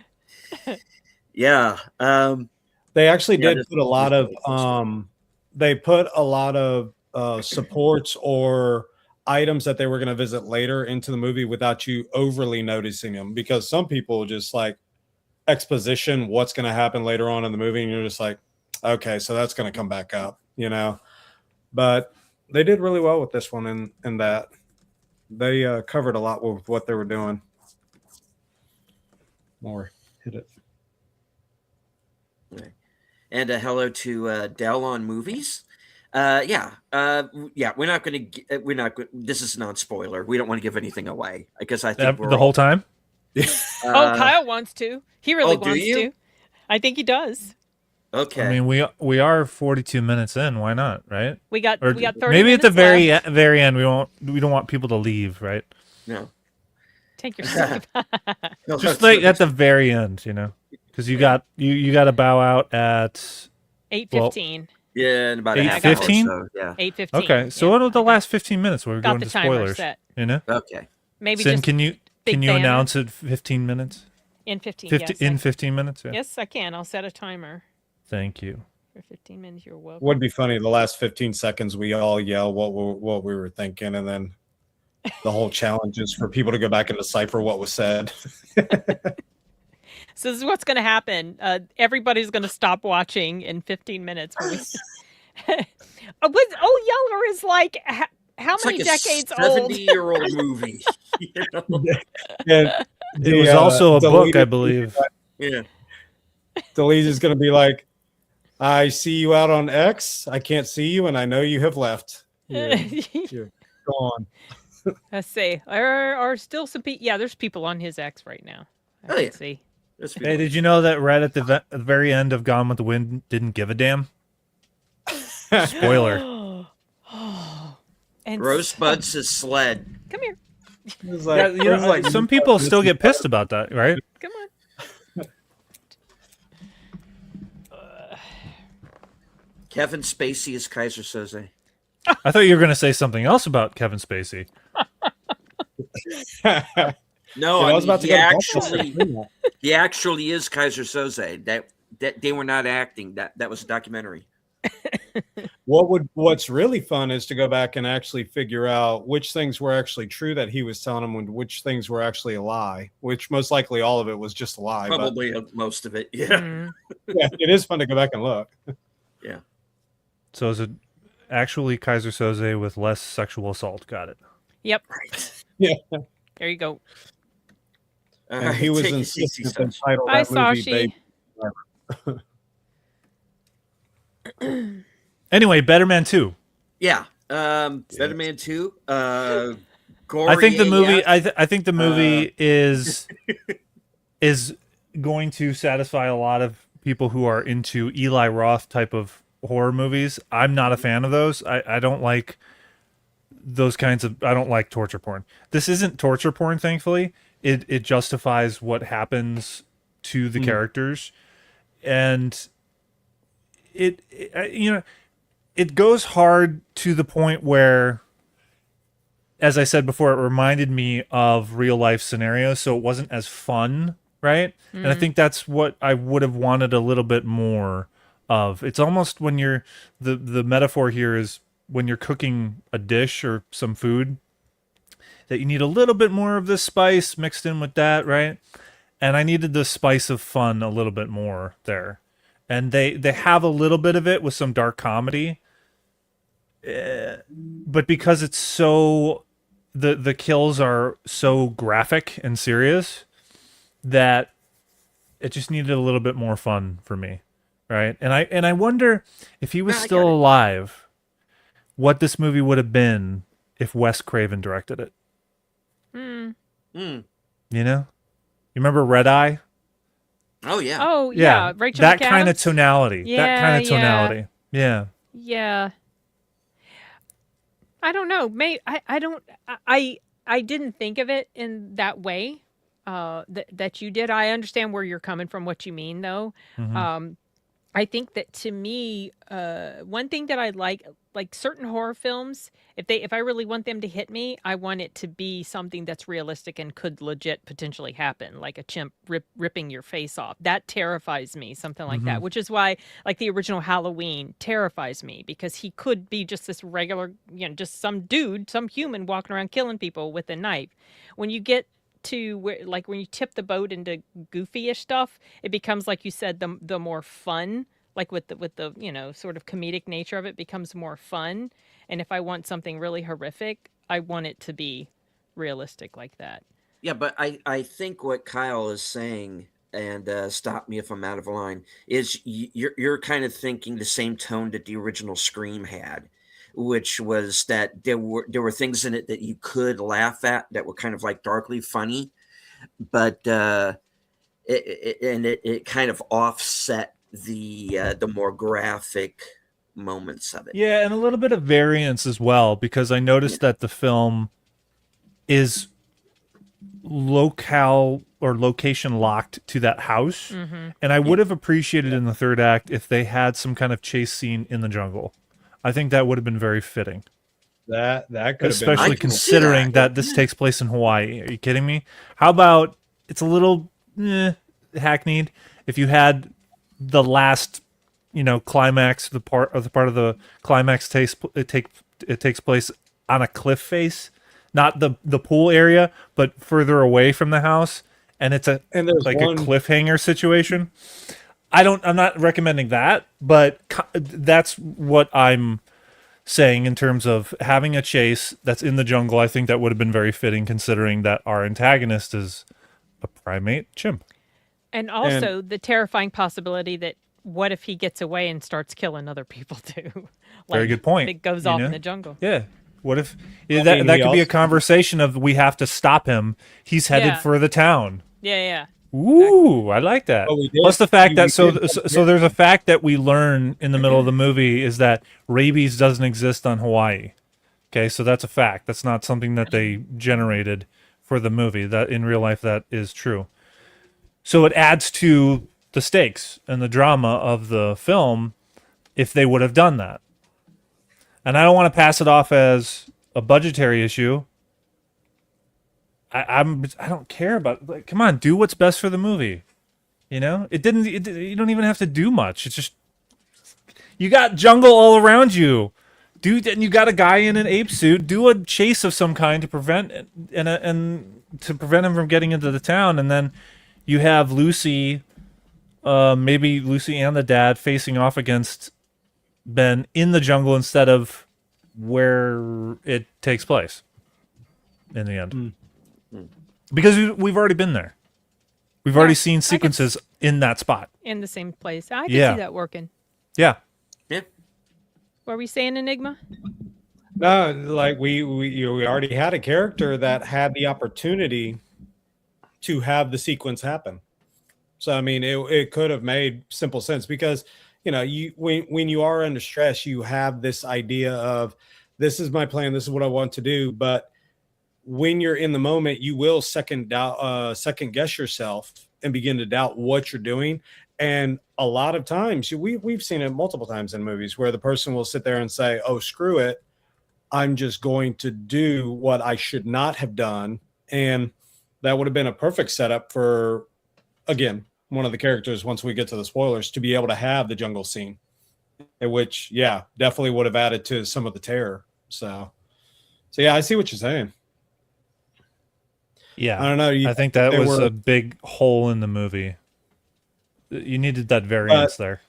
yeah. they actually Yeah, did this- put a lot this of is interesting. they put a lot of supports or items that they were going to visit later into the movie without you overly noticing them, because some people just like exposition what's going to happen later on in the movie and you're just like, okay, so that's going to come back up, you know. But they did really well with this one, in that they covered a lot with what they were doing. More hit it. And a hello to Dell on movies. Yeah, we're not going to. We're not. This is non-spoiler. We don't want to give anything away because I think we're The whole time. oh, Kyle wants to. He really do wants you? to. I think he does. Okay. I mean, we are 42 minutes in. Why not, right? We got Or 30 maybe at the minutes left. very end we don't want people to leave, right? No. Take your sleep. Just like at the very end, you know, because you got to bow out at 8:15. Yeah, in about a half 8:15? hour or so. Yeah. 8:15. okay. So what are the last 15 minutes where we're got going the to timer spoilers? set. You know. Okay. Maybe Sin, just can you big banner. announce it 15 minutes? In 15. 50 yes, in 15 minutes. Yeah. yes, I can. I'll set a timer Thank you. for 15 minutes. You're welcome. Would be funny the last 15 seconds we all yell what we were thinking, and then the whole challenge is for people to go back and decipher what was said. So this is what's going to happen. Everybody's going to stop watching in 15 minutes. When we... Yeller is like how It's many like decades a old? 70-year-old movie. You know? And It was also a book, I believe. Yeah. Delete is going to be like, I see you out on X. I can't see you, and I know you have left. You're gone. Let's see. Are still some people? Yeah, there's people on his X right now. I Oh, can yeah. see. That's Hey, did you know that right at the very end of Gone with the Wind didn't give a damn? Spoiler. And Rosebud says sled. come here. It was like, Yeah, you know, like some people still get pissed about that, right? Come on. Kevin Spacey is Kaiser Soze. I thought you were going to say something else about Kevin Spacey. No, I I was mean, about to go he actually is Kaiser Soze. That they were not acting. That was a documentary. What's really fun is to go back and actually figure out which things were actually true that he was telling them and which things were actually a lie, which most likely all of it was just a lie. Probably most of it. Yeah. Mhm. But yeah, it is fun to go back and look. Yeah. So is it actually Kaiser Soze with less sexual assault? Got it. Yep. Right. Yeah. There you go. All And right, he was take it insistent easy, to son. title Bye, that movie Sashi. Baby. Anyway, Better Man 2. Yeah. Better Man 2. Gory I think the movie AF. I think the movie is going to satisfy a lot of people who are into Eli Roth type of horror movies. I'm not a fan of those. I don't like those kinds of I don't like torture porn. This isn't torture porn, thankfully. It justifies what happens to the characters, and it it goes hard to the point where, as I said before, it reminded me of real life scenarios, so it wasn't as fun, right? And I think that's what I would have wanted a little bit more of. It's almost when you're the metaphor here is when you're cooking a dish or some food that you need a little bit more of this spice mixed in with that, right? And I needed the spice of fun a little bit more there. And they have a little bit of it with some dark comedy. But because it's so the kills are so graphic and serious that it just needed a little bit more fun for me, right? And I wonder if he was still alive, what this movie would have been if Wes Craven directed it. You know, you remember Red Eye? Oh yeah. Oh yeah, Rachel that McAdams? kind of tonality. Yeah, that kind of tonality. Yeah. Yeah. I don't know. I didn't think of it in that way that you did. I understand where you're coming from, what you mean though. I think that to me, one thing that I like certain horror films, if I really want them to hit me, I want it to be something that's realistic and could legit potentially happen, like a chimp ripping your face off. That terrifies me, something like that, which is why like the original Halloween terrifies me, because he could be just this regular, just some dude, some human walking around killing people with a knife. When you get to where, like when you tip the boat into goofy-ish stuff, it becomes, like you said, the more fun, like with the sort of comedic nature of it becomes more fun. And if I want something really horrific, I want it to be realistic like that. Yeah, but I think what Kyle is saying, and stop me if I'm out of line, is you're kind of thinking the same tone that the original Scream had, which was that there were things in it that you could laugh at that were kind of like darkly funny, but it kind of offset the more graphic moments of it. Yeah, and a little bit of variance as well, because I noticed that the film is locale or location locked to that house, and I would have appreciated in the third act if they had some kind of chase scene in the jungle. I think that would have been very fitting. That could have been, especially considering that this takes place in Hawaii. Are you kidding me? How about it's a little hackneyed if you had the last, climax, the part of the climax takes place on a cliff face, not the pool area, but further away from the house, and it's a cliffhanger situation. I'm not recommending that, but that's what I'm saying in terms of having a chase that's in the jungle. I think that would have been very fitting, considering that our antagonist is a primate chimp. And also the terrifying possibility that what if he gets away and starts killing other people too? Very good point. It goes off in the jungle. Yeah. What if that could be a conversation of we have to stop him. He's headed for the town. Yeah. Ooh, I like that. Plus the fact that so there's a fact that we learn in the middle of the movie is that rabies doesn't exist on Hawaii. Okay, so that's a fact. That's not something that they generated for the movie. That in real life that is true. So it adds to the stakes and the drama of the film if they would have done that. And I don't want to pass it off as a budgetary issue. I don't care about, like, come on, do what's best for the movie. You don't even have to do much. It's just you got jungle all around you. Dude, and you got a guy in an ape suit. Do a chase of some kind to prevent and to prevent him from getting into the town, and then you have Lucy, maybe Lucy and the dad facing off against Ben in the jungle instead of where it takes place in the end. Because we've already been there. We've already seen sequences in that spot. In the same place. I can see that working. Yeah. Yeah. What were we saying, Enigma? No, like we already had a character that had the opportunity to have the sequence happen. So I mean, it could have made simple sense, because when you are under stress, you have this idea of, this is my plan, this is what I want to do, but when you're in the moment, you will second guess yourself and begin to doubt what you're doing. And a lot of times, we've seen it multiple times in movies where the person will sit there and say, oh, screw it, I'm just going to do what I should not have done. And that would have been a perfect setup for, again, one of the characters, once we get to the spoilers, to be able to have the jungle scene, which, yeah, definitely would have added to some of the terror. So yeah, I see what you're saying. Yeah, I don't know. I think that was a big hole in the movie. You needed that variance there.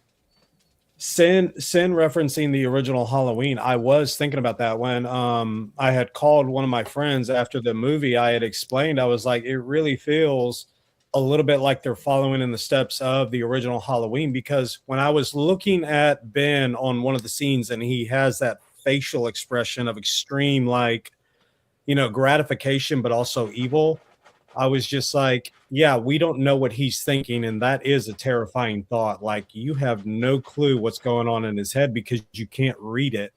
Sin referencing the original Halloween. I was thinking about that when I had called one of my friends after the movie. I had explained, I was like, it really feels a little bit like they're following in the steps of the original Halloween, because when I was looking at Ben on one of the scenes and he has that facial expression of extreme, like, gratification, but also evil, I was just like, yeah, we don't know what he's thinking. And that is a terrifying thought. Like, you have no clue what's going on in his head because you can't read it.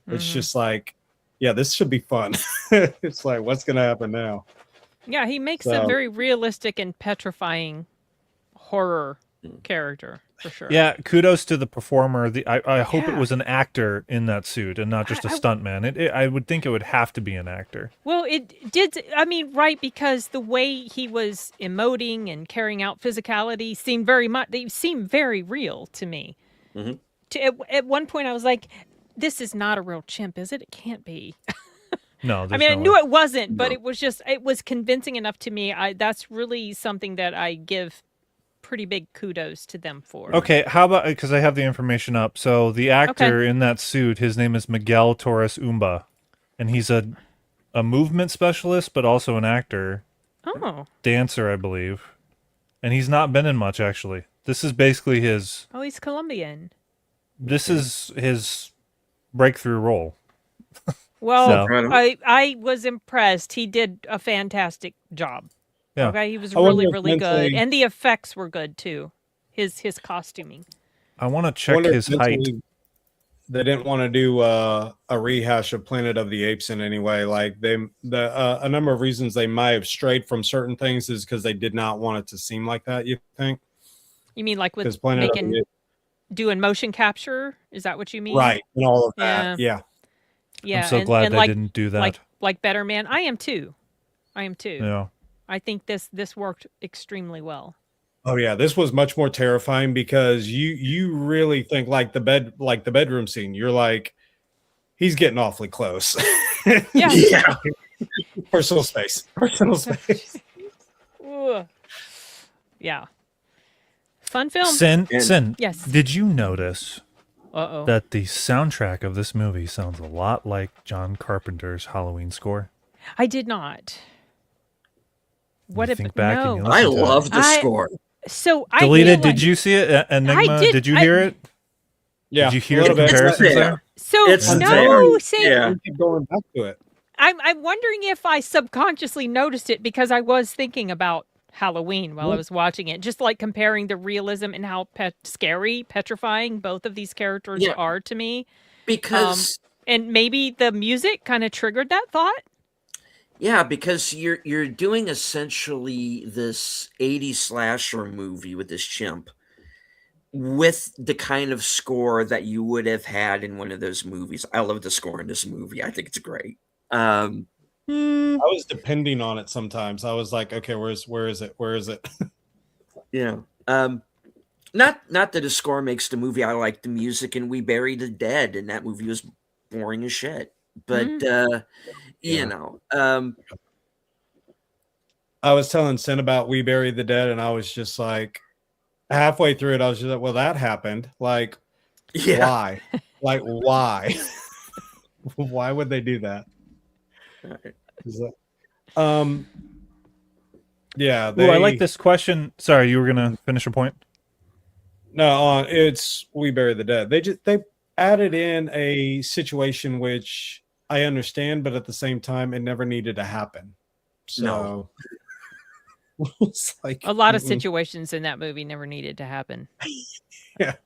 It's just like, yeah, this should be fun. It's like, what's going to happen now? Yeah, he makes a very realistic and petrifying horror character, for sure. Yeah, kudos to the performer. I hope it was an actor in that suit and not just a stuntman. I would think it would have to be an actor. Well, it did. I mean, right, because the way he was emoting and carrying out physicality seemed they seemed very real to me. At one point, I was like, this is not a real chimp, is it? It can't be. No, I mean, I knew it wasn't, but it was convincing enough to me. That's really something that I give pretty big kudos to them for. Okay, how about, because I have the information up. So the actor in that suit, his name is Miguel Torres Umba, and he's a movement specialist, but also an actor. Oh. Dancer, I believe. And he's not been in much, actually. This is basically his... Oh, he's Colombian. This is his breakthrough role. Well, I was impressed. He did a fantastic job. Yeah. Okay, he was really good, and the effects were good too. His costuming. I want to check his height. They didn't want to do a rehash of Planet of the Apes in any way. Like a number of reasons they might have strayed from certain things is because they did not want it to seem like that. You think? You mean like with doing motion capture? Is that what you mean? Right, and all of that. Yeah. Yeah. I'm so glad they didn't do that. Like Better Man. I am too. Yeah. I think this worked extremely well. Oh yeah, this was much more terrifying because you really think like the bedroom scene. You're like, he's getting awfully close. Yeah. Personal space. Yeah. Fun film. Sin. Yes. Did you notice that the soundtrack of this movie sounds a lot like John Carpenter's Halloween score? I did not. What think back and you I love the score. So Deleted. Did you see it? Enigma. Did you hear it? Yeah. Did you hear the comparisons there? So Keep going back to it. I'm wondering if I subconsciously noticed it because I was thinking about Halloween while I was watching it, just like comparing the realism and how scary, petrifying both of these characters are to me. Because and maybe the music kind of triggered that thought. Yeah, because you're doing essentially this 80s slasher movie with this chimp with the kind of score that you would have had in one of those movies. I love the score in this movie. I think it's great. I was depending on it sometimes. I was like, okay, where is it? Yeah. Not that the score makes the movie. I like the music in We Bury the Dead, and that movie was boring as shit. But you know, I was telling Sin about We Bury the Dead, and I was just like, halfway through it, I was just like, well, that happened. Like, why? Like, why? Why would they do that? Yeah. I like this question. Sorry, you were gonna finish your point. No, it's We Bury the Dead. They added in a situation which I understand, but at the same time, it never needed to happen. So it's like a lot of situations in that movie never needed to happen. Yeah.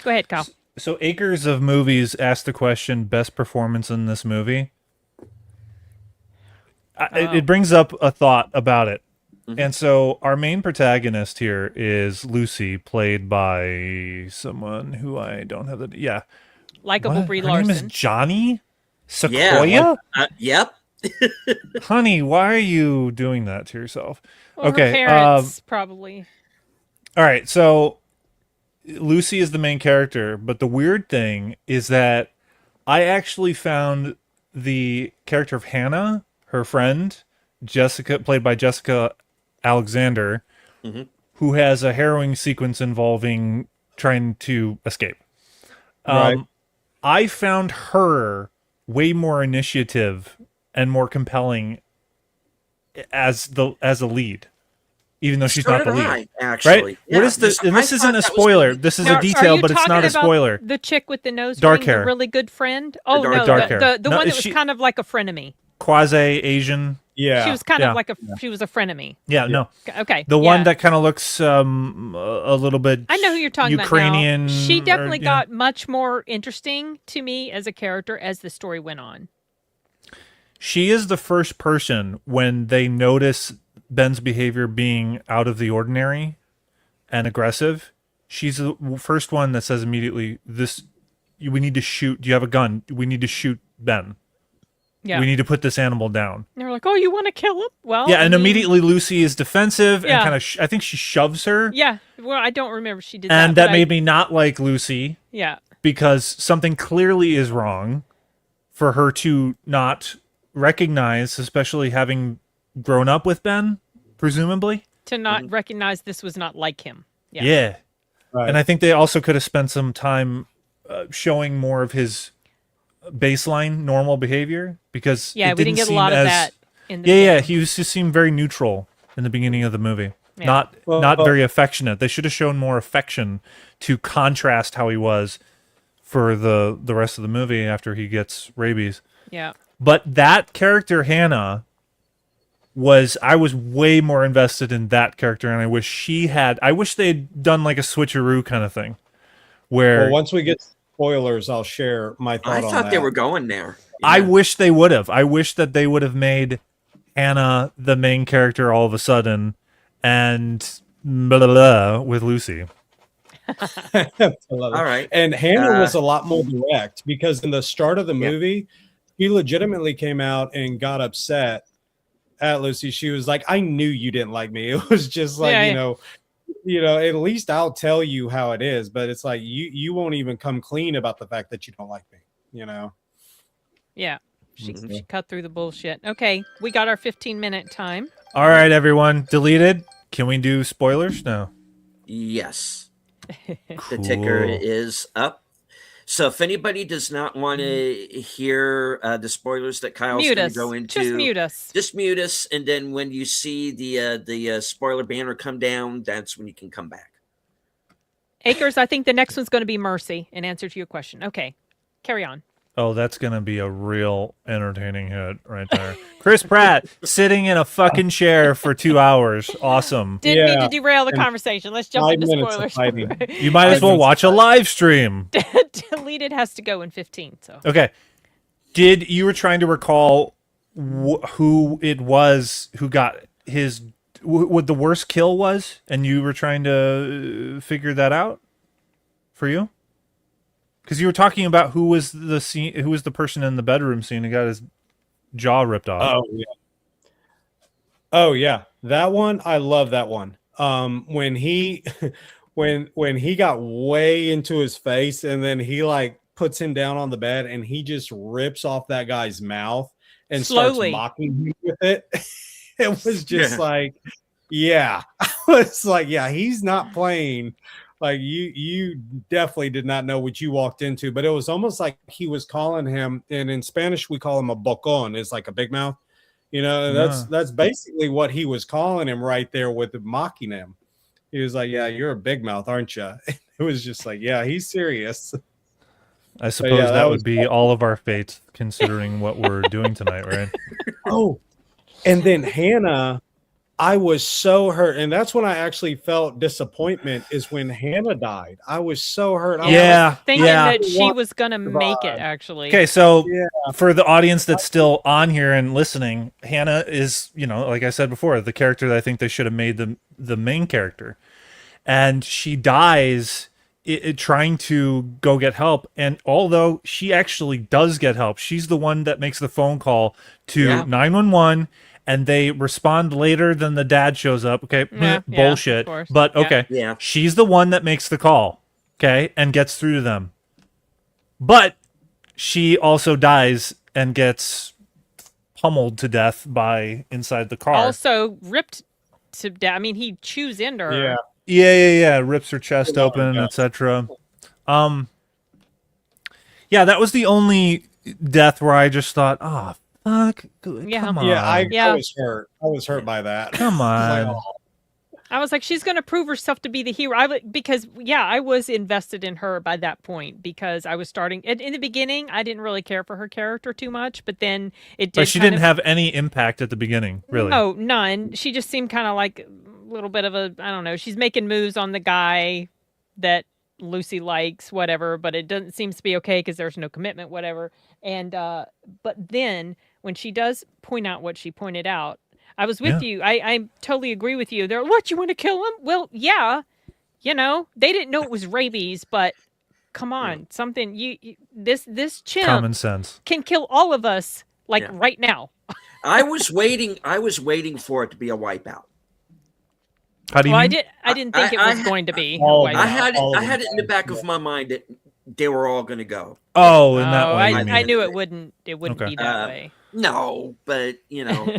Go ahead, Kyle. So Acres of Movies asked the question, best performance in this movie. It brings up a thought about it. Mm-hmm. And so our main protagonist here is Lucy, played by someone who I don't have the... Yeah. Likeable Brie Larson. Her name is Johnny Sequoia? Yep. Honey, why are you doing that to yourself? Well, Okay, her parents probably. All right, so Lucy is the main character, but the weird thing is that I actually found the character of Hannah, her friend, Jessica, played by Jessica Alexander, who has a harrowing sequence involving trying to escape. Right. I found her way more initiative and more compelling as a lead, even though she's So not did the lead. I, actually. Right? Yeah, What is the? And I this isn't thought a that was gonna spoiler. be- This is Now, a are detail, you but it's not talking a about spoiler. The chick with the nose Dark ring, hair. the really good friend. Oh dark no, Dark hair. the No, one is that was she- kind of like a frenemy. Quasi Asian. Yeah. She was kind Yeah. of like she was a frenemy. Yeah, no. Okay, The yeah. one that kind of looks a little bit. I know who you're talking Ukrainian. about now. She definitely or, got much more interesting to me as a character as the story went on. She is the first person when they notice Ben's behavior being out of the ordinary and aggressive. She's the first one that says immediately, we need to shoot. Do you have a gun? We need to shoot Ben. Yeah. We need to put this animal down. And they're like, "Oh, you want to kill him?" Well, Yeah, I and mean, immediately Lucy is defensive and Yeah. kind of, I think she shoves her. Yeah. Well, I don't remember she did And that. that made me not like Lucy Yeah. because something clearly is wrong for her to not recognize, especially having grown up with Ben, presumably. To not recognize this was not like him. Yeah. Yeah. Right. And I think they also could have spent some time showing more of his baseline normal behavior because Yeah, it we didn't get a seem lot of as- that in the Yeah, beginning. he just seemed very neutral in the beginning of the movie. Yeah. Not very affectionate. They should have shown more affection to contrast how he was for the rest of the movie after he gets rabies. Yeah. But that character Hannah I was way more invested in that character, and I wish they'd done like a switcheroo kind of thing where Well, once we get spoilers, I'll share my thought I on thought that. they were going there. I Yeah. wish they would have. I wish that they would have made Hannah the main character all of a sudden and blah, blah, blah, with Lucy. I love it. All right. And Hannah Uh, was a lot more direct because in the start of the movie, he legitimately came out and got upset at Lucy. She was like, "I knew you didn't like me." It was just like, Yeah, you know, at least I'll tell you how it is. But it's like you won't even come clean about the fact that you don't like me. You know. Yeah. She cut through the bullshit. Okay, we got our 15-minute time. All right, everyone. Deleted. Can we do spoilers? No. Yes. The ticker Cool. is up. So if anybody does not want to hear the spoilers that Kyle's Mute going us. to go into, Just mute us. Just mute us, and then when you see the spoiler banner come down, that's when you can come back. Akers, I think the next one's going to be Mercy in answer to your question. Okay, carry on. Oh, that's going to be a real entertaining hit right there. Chris Pratt sitting in a fucking chair for 2 hours. Awesome. Didn't mean to Yeah, derail the and conversation. Let's jump 5 into minutes of spoilers. fighting. You might as well watch a live stream. Deleted has to go in 15. So Okay. You were trying to recall who it was who got his what the worst kill was, and you were trying to figure that out for you? Because you were talking about who was the person in the bedroom scene who got his jaw ripped off. Oh yeah. Oh yeah. That one, I love that one. When he when he got way into his face and then he like puts him down on the bed and he just rips off that guy's mouth and Slowly. starts mocking him with it. It was just Yeah. like, yeah. It's like, yeah, he's not playing. Like you definitely did not know what you walked into, but it was almost like he was calling him, and in Spanish we call him a bocón, is like a big mouth. You know, that's basically what he was calling him right there with mocking him. He was like, "Yeah, you're a big mouth, aren't you?" It was just like, "Yeah, he's serious." I suppose yeah, that was would be all of our fates, considering what we're doing tonight, right? Oh, and then Hannah, I was so hurt, and that's when I actually felt disappointment. Is when Hannah died. I was so hurt. I was Yeah, thinking yeah. that she was going to make it, actually. Okay, so Yeah. for the audience that's still on here and listening, Hannah is, like I said before, the character that I think they should have made the main character. And she dies trying to go get help. And although she actually does get help, she's the one that makes the phone call to 911, and they respond later than the dad shows up. Okay, bullshit. But okay, she's the one that makes the call. Okay, and gets through to them. But she also dies and gets pummeled to death by inside the car. Also ripped to death. I mean, he chews into her. Yeah. Rips her chest open, etc. Yeah, that was the only death where I just thought, oh, fuck. Come on. I was hurt. I was hurt by that. Come on. I was like, she's going to prove herself to be the hero. I was invested in her by that point because I was starting in the beginning. I didn't really care for her character too much, but then it did. But she didn't have any impact at the beginning, really. No, none. She just seemed kind of like a little bit of a, I don't know. She's making moves on the guy that Lucy likes, whatever, but it doesn't seem to be okay because there's no commitment, whatever. And, but then when she does point out what she pointed out, I was with you. I totally agree with you. They're, what, you want to kill him? Well, yeah. You know, they didn't know it was rabies, but come on, something this chimp common sense can kill all of us right now. I was waiting for it to be a wipeout. How do you mean? I didn't think it was going to be. I had it in the back of my mind that they were all going to go. Oh, in that way. I knew it wouldn't be that way. No, but you know,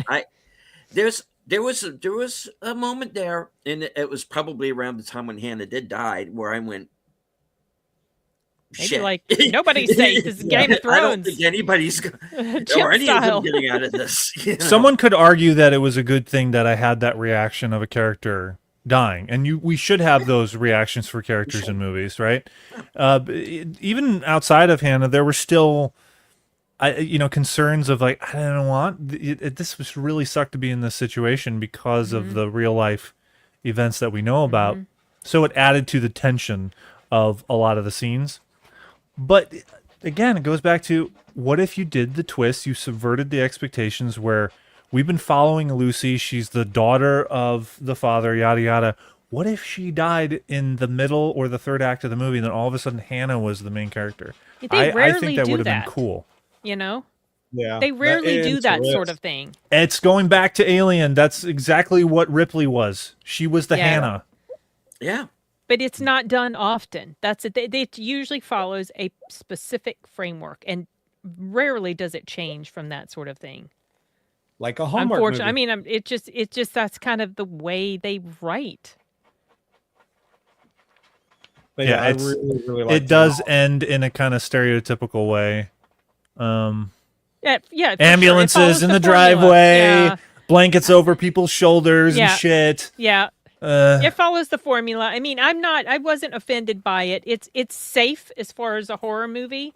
there was a moment there, and it was probably around the time when Hannah did die, where I went, shit. Maybe like nobody's safe. This is Game of Thrones. I don't think anybody's or any of them getting out of this. You know? Someone could argue that it was a good thing that I had that reaction of a character dying, and we should have those reactions for characters in movies, right? Even outside of Hannah, there were still concerns of like, I don't want this was really sucked to be in this situation because of the real life events that we know about. So it added to the tension of a lot of the scenes. But again, it goes back to, what if you did the twist, you subverted the expectations where we've been following Lucy, she's the daughter of the father, yada yada. What if she died in the middle or the third act of the movie, and then all of a sudden Hannah was the main character? I think that would have been cool. You know? Yeah. They rarely do that sort of thing. It's going back to Alien. That's exactly what Ripley was. She was the Hannah. Yeah. But it's not done often. That's it. It usually follows a specific framework, and rarely does it change from that sort of thing. Like a Hallmark movie. I mean, it just that's kind of the way they write. But yeah, I really like it does end in a kind of stereotypical way. Ambulances in the driveway, blankets over people's shoulders and shit. Yeah. It follows the formula. I mean, I wasn't offended by it. It's safe as far as a horror movie.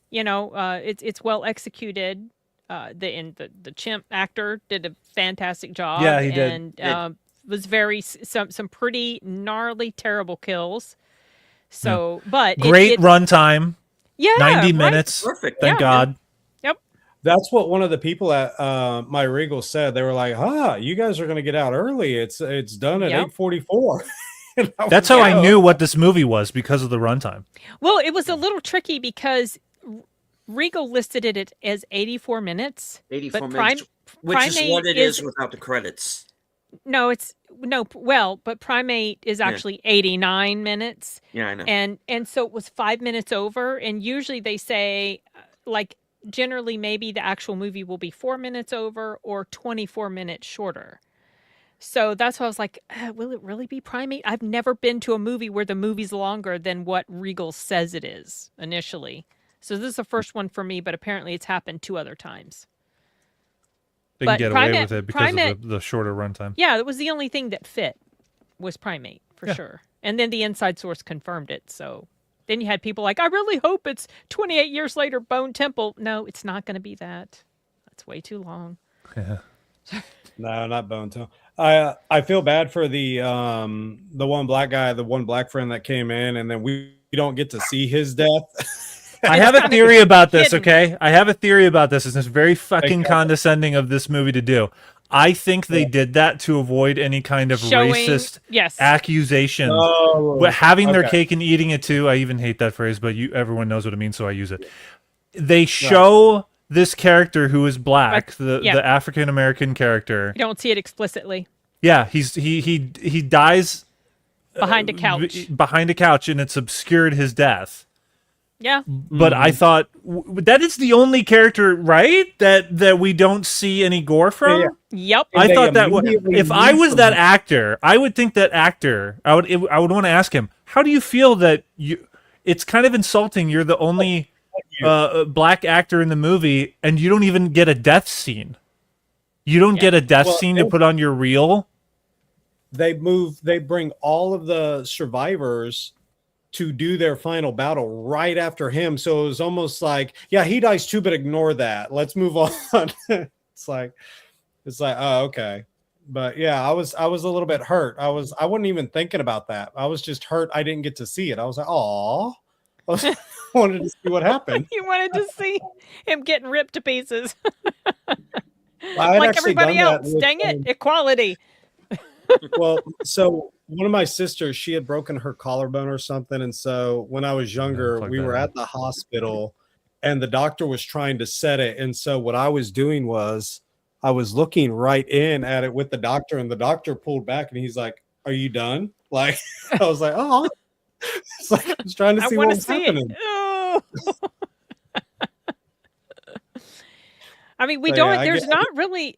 You know, it's well executed. The chimp actor did a fantastic job. Yeah, he did. And was some pretty gnarly, terrible kills. So, but great runtime. Yeah, 90 minutes. Perfect. Thank God. Yep. That's what one of the people at My Regal said. They were like, you guys are going to get out early. It's done at 8:44. That's how I knew what this movie was, because of the runtime. Well, it was a little tricky because Regal listed it as 84 minutes. 84 minutes, which is what it is without the credits. But Primate is actually 89 minutes. Yeah, I know. And so it was 5 minutes over, and usually they say, like, generally maybe the actual movie will be 4 minutes over or 24 minutes shorter. So that's why I was like, will it really be Primate? I've never been to a movie where the movie's longer than what Regal says it is initially. So this is the first one for me, but apparently it's happened 2 other times. They can get away with it because of the shorter runtime. Yeah, it was the only thing that fit was Primate, for sure. And then the Inside Source confirmed it. So then you had people like, I really hope it's 28 years later, Bone Temple. No, it's not going to be that. That's way too long. Yeah. No, not Bone Temple. I feel bad for the one black guy, the one black friend that came in, and then we don't get to see his death. I have a theory about this, okay? I have a theory about this. It's very fucking condescending of this movie to do. I think they did that to avoid any kind of Showing- racist yes. accusation. Oh, Having their okay. cake and eating it too. I even hate that phrase, but everyone knows what it means, so I use it. They show this character who is black, the African American character. You don't see it explicitly. Yeah, he dies Behind a couch. behind a couch, and it's obscured his death. Yeah. But I thought that is the only character, right? That we don't see any gore from. Yeah. Yep. I And thought they that immediately if I leave was from that him. actor, I would think that actor. I would want to ask him, how do you feel that you? It's kind of insulting. You're the only black actor in the movie, and you don't even get a death scene. You don't get a death scene to put on your reel. They bring all of the survivors to do their final battle right after him. So it was almost like, yeah, he dies too, but ignore that. Let's move on. it's like, oh, okay. But yeah, I was a little bit hurt. I wasn't even thinking about that. I was just hurt I didn't get to see it. I was like, oh, I wanted to see what happened. You wanted to see him getting ripped to pieces. I had Like actually everybody done that else. with, Dang it. Equality. well, so one of my sisters, she had broken her collarbone or something. And so when I was younger, plug we that were in. at the hospital and the doctor was trying to set it. And so what I was doing was I was looking right in at it with the doctor, and the doctor pulled back and he's like, "Are you done?" Like, I was like, "Oh," it's like I was trying to I see want what to was see happening. it. Oh. I mean, we So, don't. yeah, I There's get- not really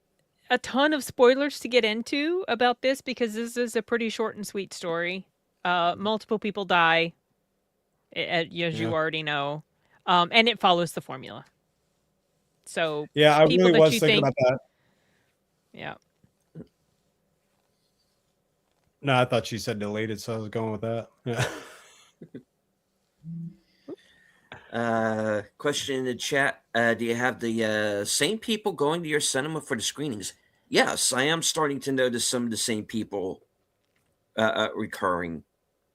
a ton of spoilers to get into about this because this is a pretty short and sweet story. Multiple people die, as you Yeah. already know, and it follows the formula. So Yeah, I people really that was you thinking think- about that. yeah, No, I thought she said deleted, so I was going with that. Yeah. Question in the chat. Do you have the same people going to your cinema for the screenings? Yes, I am starting to notice some of the same people recurring.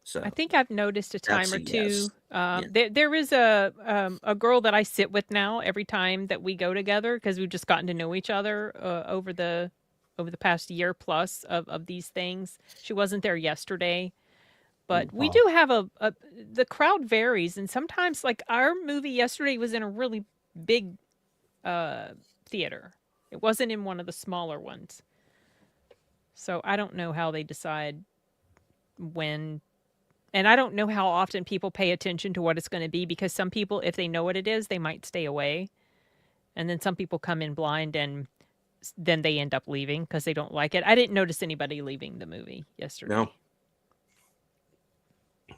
So I think I've noticed a time That's or a two. yes. There is a girl that I sit with now every time that we go together because we've just gotten to know each other over the past year plus of these things. She wasn't there yesterday, but we do have the crowd varies, and sometimes like our movie yesterday was in a really big theater. It wasn't in one of the smaller ones. So I don't know how they decide when. And I don't know how often people pay attention to what it's going to be because some people, if they know what it is, they might stay away. And then some people come in blind and then they end up leaving because they don't like it. I didn't notice anybody leaving the movie yesterday. No.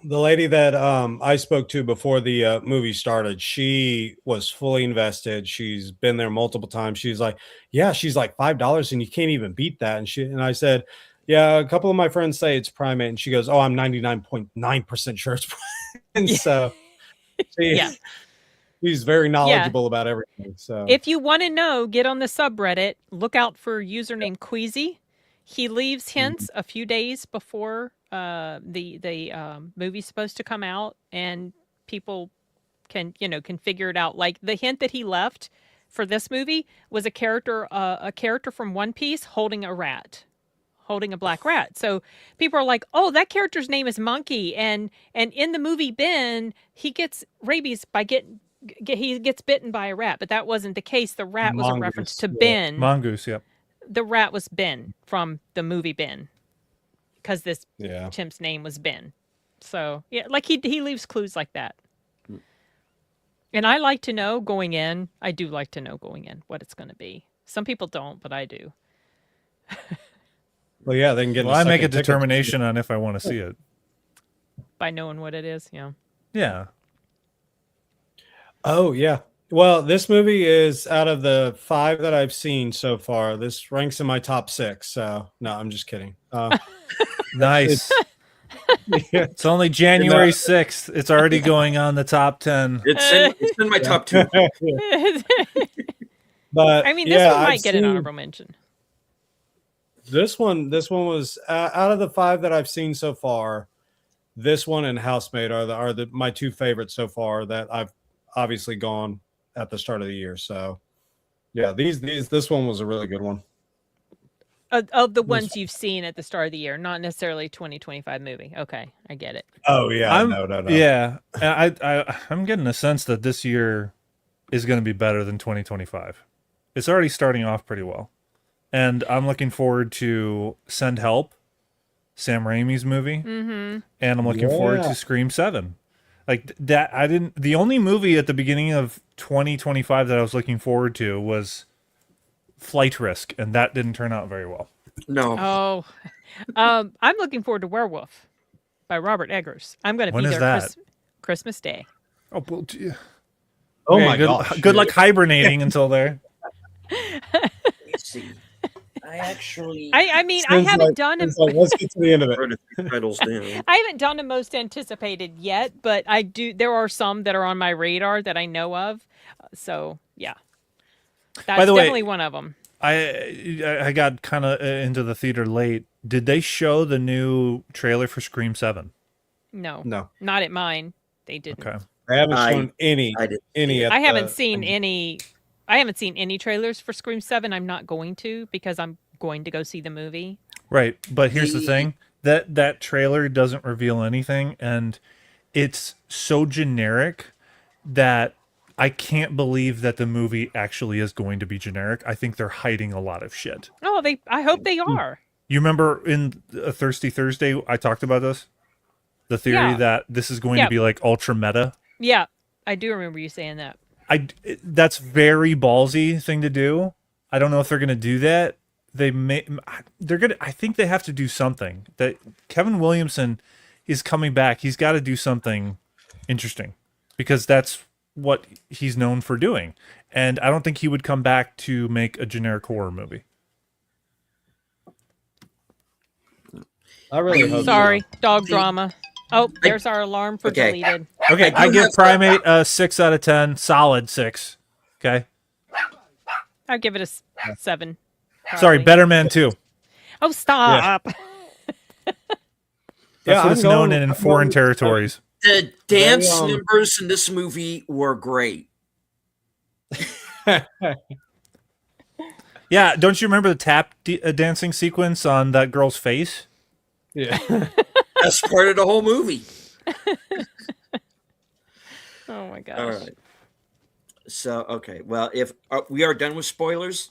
The lady that I spoke to before the movie started, she was fully invested. She's been there multiple times. She's like, yeah, she's like $5 and you can't even beat that. And I said, yeah, a couple of my friends say it's PRIMATE. And she goes, oh, I'm 99.9% sure it's PRIMATE. And so Yeah. she's very knowledgeable about everything. So If you want to know, get on the subreddit. Look out for username Queasy. He leaves hints a few days before the movie's supposed to come out, and people can figure it out. Like the hint that he left for this movie was a character from One Piece holding a black rat. So people are like, "Oh, that character's name is Monkey," and in the movie Ben, he gets rabies by he gets bitten by a rat, but that wasn't the case. The rat was a Mongoose, reference to yeah. Ben. Mongoose, yep. The rat was Ben from the movie Ben, because this yeah. chimp's name was Ben. So yeah, like he leaves clues like that. And I like to know going in. I do like to know going in what it's going to be. Some people don't, but I do. Well, yeah, they can get. Well, I make a second ticket. determination on if I want to see it. By knowing what it is, yeah. Yeah. Oh yeah. Well, this movie is out of the 5 that I've seen so far. This ranks in my top 6. So no, I'm just kidding. Nice. Yeah. It's only January 6th. It's already going on the top 10. It's in my top 2. But I mean, this yeah, one might I've get an seen- honorable mention. This one was out of the 5 that I've seen so far. This one and Housemaid are my 2 favorites so far that I've obviously gone at the start of the year. So yeah, this one was a really good one. Of the ones you've seen at the start of the year, not necessarily 2025 movie. Okay, I get it. Oh yeah, no. Yeah, I'm getting a sense that this year is going to be better than 2025. It's already starting off pretty well, and I'm looking forward to Send Help, Sam Raimi's movie, and I'm looking forward to Scream 7. Like that, the only movie at the beginning of 2025 that I was looking forward to was Flight Risk, and that didn't turn out very well. No. Oh, I'm looking forward to Werewolf by Robert Eggers. I'm going to When be is there that? Christmas Day. Oh, well, Oh okay, my good, gosh. good luck hibernating until there. Let's see. I I mean, I haven't done them. Let's get to the end of it. wrote a few titles down. I haven't done the most anticipated yet, but I do. There are some that are on my radar that I know of. So yeah, that's the way- definitely one of them. I got kind of into the theater late. Did they show the new trailer for Scream 7? No, No, not at mine. They didn't. Okay. I haven't shown any. I did. At I haven't the- seen any. I haven't seen any trailers for Scream 7. I'm not going to because I'm going to go see the movie. Right, but here's the The- thing. That trailer doesn't reveal anything, and it's so generic that I can't believe that the movie actually is going to be generic. I think they're hiding a lot of shit. Oh, I hope they are. You remember in a Thirsty Thursday, I talked about this? The theory Yeah. that this is going Yeah. to be like ultra meta. Yeah, I do remember you saying that. That's very ballsy thing to do. I don't know if they're going to do that. I think they have to do something. That Kevin Williamson is coming back. He's got to do something interesting because that's what he's known for doing. And I don't think he would come back to make a generic horror movie. I really hope. Sorry, dog drama. Oh, there's our alarm for Okay. deleted. Okay, I give Primate a 6 out of 10, solid 6. Okay. I'd give it a 7. Sorry, probably. Better Man 2. Oh, stop. That's Yeah, what it's I'm known going- in I'm foreign going- territories. The dance Very, numbers in this movie were great. Yeah, don't you remember the tap dancing sequence on that girl's face? Yeah. That's part of the whole movie. Oh my gosh. All right. So, okay. Well, if we are done with spoilers,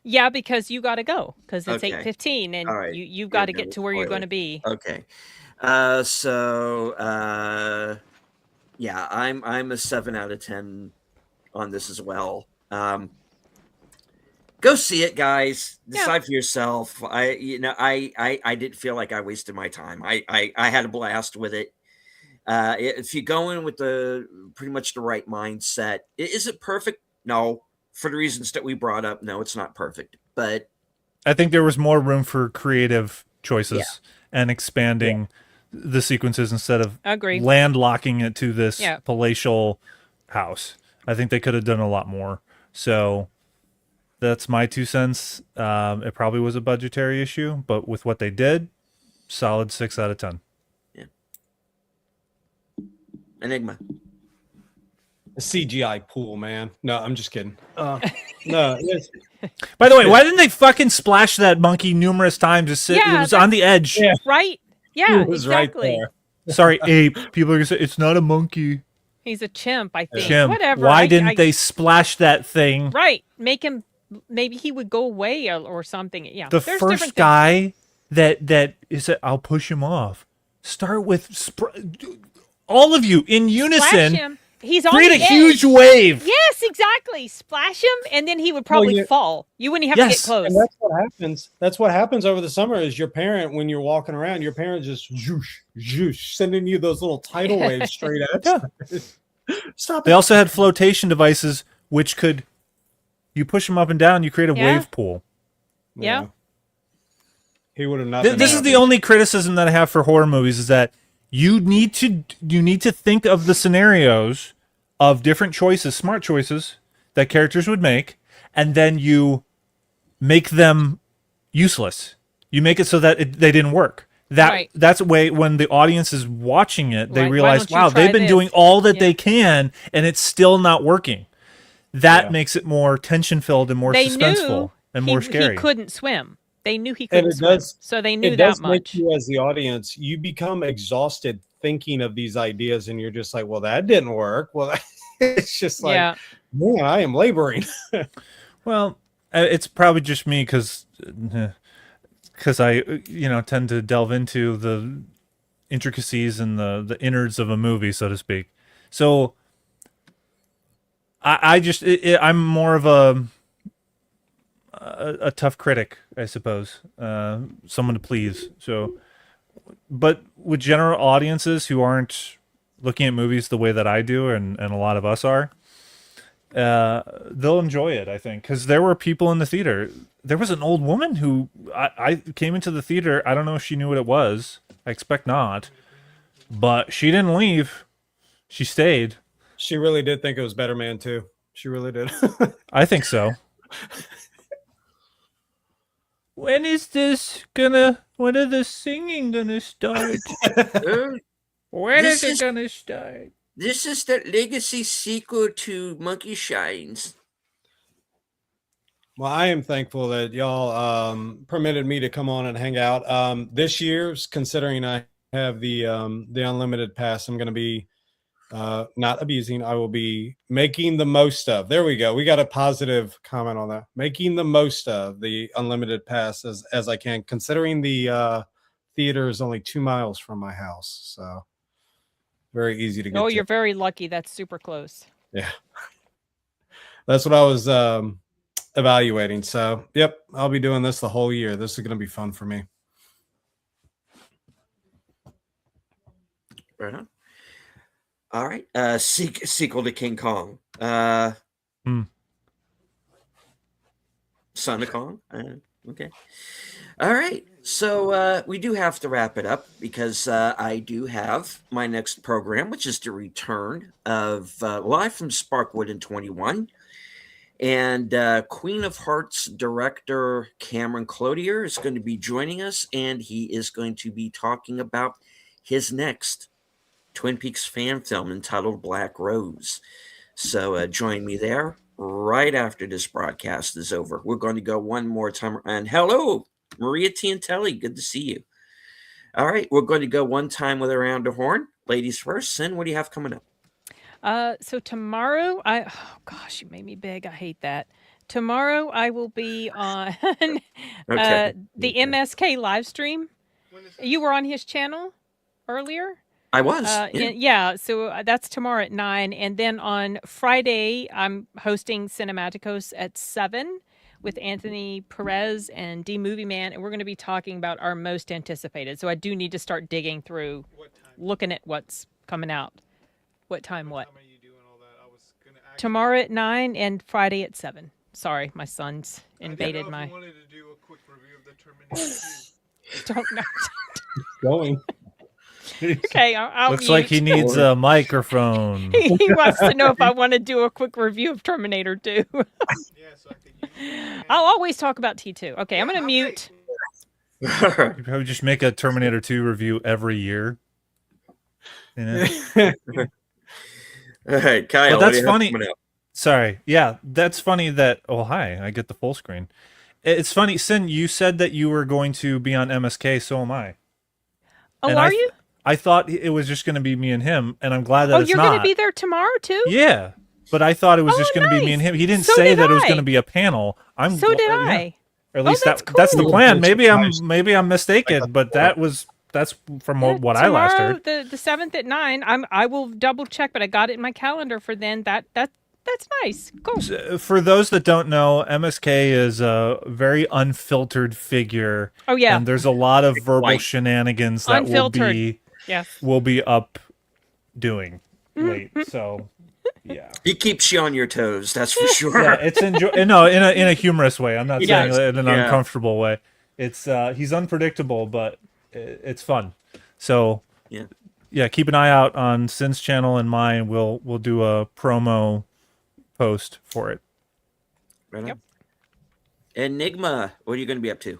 Yeah, because you got to go because it's Okay. 8:15 and All right. you've Yeah, got to no get to where you're going to spoilers. be. okay. Yeah, I'm a 7 out of 10 on this as well. Go see it, guys. Decide for yourself. I didn't feel like I wasted my time. I had a blast with it. If you go in with pretty much the right mindset, is it perfect? No. For the reasons that we brought up, no, it's not perfect. But I think there was more room for creative choices and expanding the sequences instead of Agree. landlocking it to this Yeah. palatial house. I think they could have done a lot more. So that's my 2 cents. It probably was a budgetary issue, but with what they did, solid 6 out of 10. Enigma. A CGI pool, man. No, I'm just kidding. No, it's- By the way, why didn't they fucking splash that monkey numerous times? It Yeah, was on the edge. Yeah. Right? Yeah, it was exactly. right there. Sorry, ape. People are gonna say it's not a monkey. He's a chimp, I think. Chimp. Whatever. Why I- didn't I- they splash that thing? Right. Make him. Maybe he would go away or something. Yeah. The there's first different guy that is that I'll push him off. Start with all of you in things. unison. Splash him. He's on Create the a huge edge. wave. Yes, exactly. Splash him, and then he would probably yeah. fall. You wouldn't have to Yes. get close. And that's what happens. That's what happens over the summer. Is your parent when you're walking around, your parent just zhoosh, zhoosh, sending you those little tidal waves straight at you. Stop They it. also had flotation devices which could you push them up and down, you create a Yeah. wave pool. Yeah. He would have not. This is the only criticism that I have for horror movies is that you need to think of the scenarios of different choices, smart choices that characters would make, and then you make them useless. You make it so that they didn't work. Right. That's a way when the audience is watching it, they Like, why realize, don't you wow, try they've been this? doing all that Yeah. they can, and it's still not working. That Yeah. makes it more tension filled and more They suspenseful knew and more scary. he couldn't swim. They knew he couldn't swim, so they knew it that does much. make you, as the audience, you become exhausted thinking of these ideas, and you're just like, well, that didn't work. Well, it's just like, Yeah. man, I am laboring. Well, it's probably just me because I tend to delve into the intricacies and the innards of a movie, so to speak. So I'm more of a tough critic, I suppose, someone to please. So, but with general audiences who aren't looking at movies the way that I do, and a lot of us are, they'll enjoy it, I think, because there were people in the theater. There was an old woman who I came into the theater. I don't know if she knew what it was. I expect not, but she didn't leave. She stayed. She really did think it was Better Man too. She really did. I think so. When are the singing gonna start? When is it gonna start? This is the legacy sequel to Monkey Shines. Well, I am thankful that y'all permitted me to come on and hang out. This year's, considering I have the unlimited pass, I'm going to be not abusing. I will be making the most of. There we go. We got a positive comment on that. Making the most of the unlimited pass as I can, considering the theater is only 2 miles from my house, so very easy to get. Oh, to. you're very lucky. That's super close. Yeah, that's what I was evaluating. So, yep, I'll be doing this the whole year. This is going to be fun for me. Right on. All right. Sequel to King Kong. Son of Kong. Okay. All right. So we do have to wrap it up because I do have my next program, which is the return of Live from Sparkwood in 21. And Queen of Hearts director Cameron Cloutier is going to be joining us, and he is going to be talking about his next Twin Peaks fan film entitled Black Rose. So join me there right after this broadcast is over. We're going to go one more time. And hello, Maria Tiantelli. Good to see you. All right. We're going to go one time with Around the Horn. Ladies first. Sin, what do you have coming up? So tomorrow, oh gosh, you made me beg. I hate that. Tomorrow I will be on the MSK live stream. You were on his channel earlier? I was. Yeah. So that's tomorrow at 9. And then on Friday, I'm hosting Cinematicos at 7 with Anthony Perez and D Movie Man. And we're going to be talking about our most anticipated. So I do need to start digging through, looking at what's coming out. What time? What? Are you doing all that? I was gonna Tomorrow at 9 and Friday at 7. Sorry, my son's invaded my. I wanted to do a quick review of the Terminator 2. Don't know. Going. Okay, I'll Looks mute. like he needs a microphone. He wants to know if I want to do a quick review of Terminator 2. Yeah, so I could use I'll always talk about T2. Okay, I'm going to mute. You probably just make a Terminator 2 review every year. You know? All right, Kyle. But what that's do you have funny. coming up? Sorry. Yeah, that's funny that. Oh, hi. I get the full screen. It's funny. Sin, you said that you were going to be on MSK. So am I. Oh, And are you? I thought it was just going to be me and him, and I'm glad that Oh, it's you're not. going to be there tomorrow too? Yeah, but I thought it was Oh, just going to be me nice. and him. He didn't So say did that it was I. going to be a panel. So did yeah. I. Or at least that's that's the cool. plan. Maybe I'm mistaken, but that's from what I last Tomorrow, heard. the 7th at 9. I will double check, but I got it in my calendar for then. That's nice. Cool. For those that don't know, MSK is a very unfiltered figure. Oh yeah. And there's a lot of verbal White. shenanigans that Unfiltered. Yes. will be up doing late. So yeah. He keeps you on your toes, that's for sure. Yeah, it's in a humorous way. I'm not saying does. it in an Yeah. uncomfortable way. It's he's unpredictable, but it's fun. So yeah, keep an eye out on Sin's channel and mine. We'll do a promo post for it. Right on. Yep. Enigma, what are you going to be up to?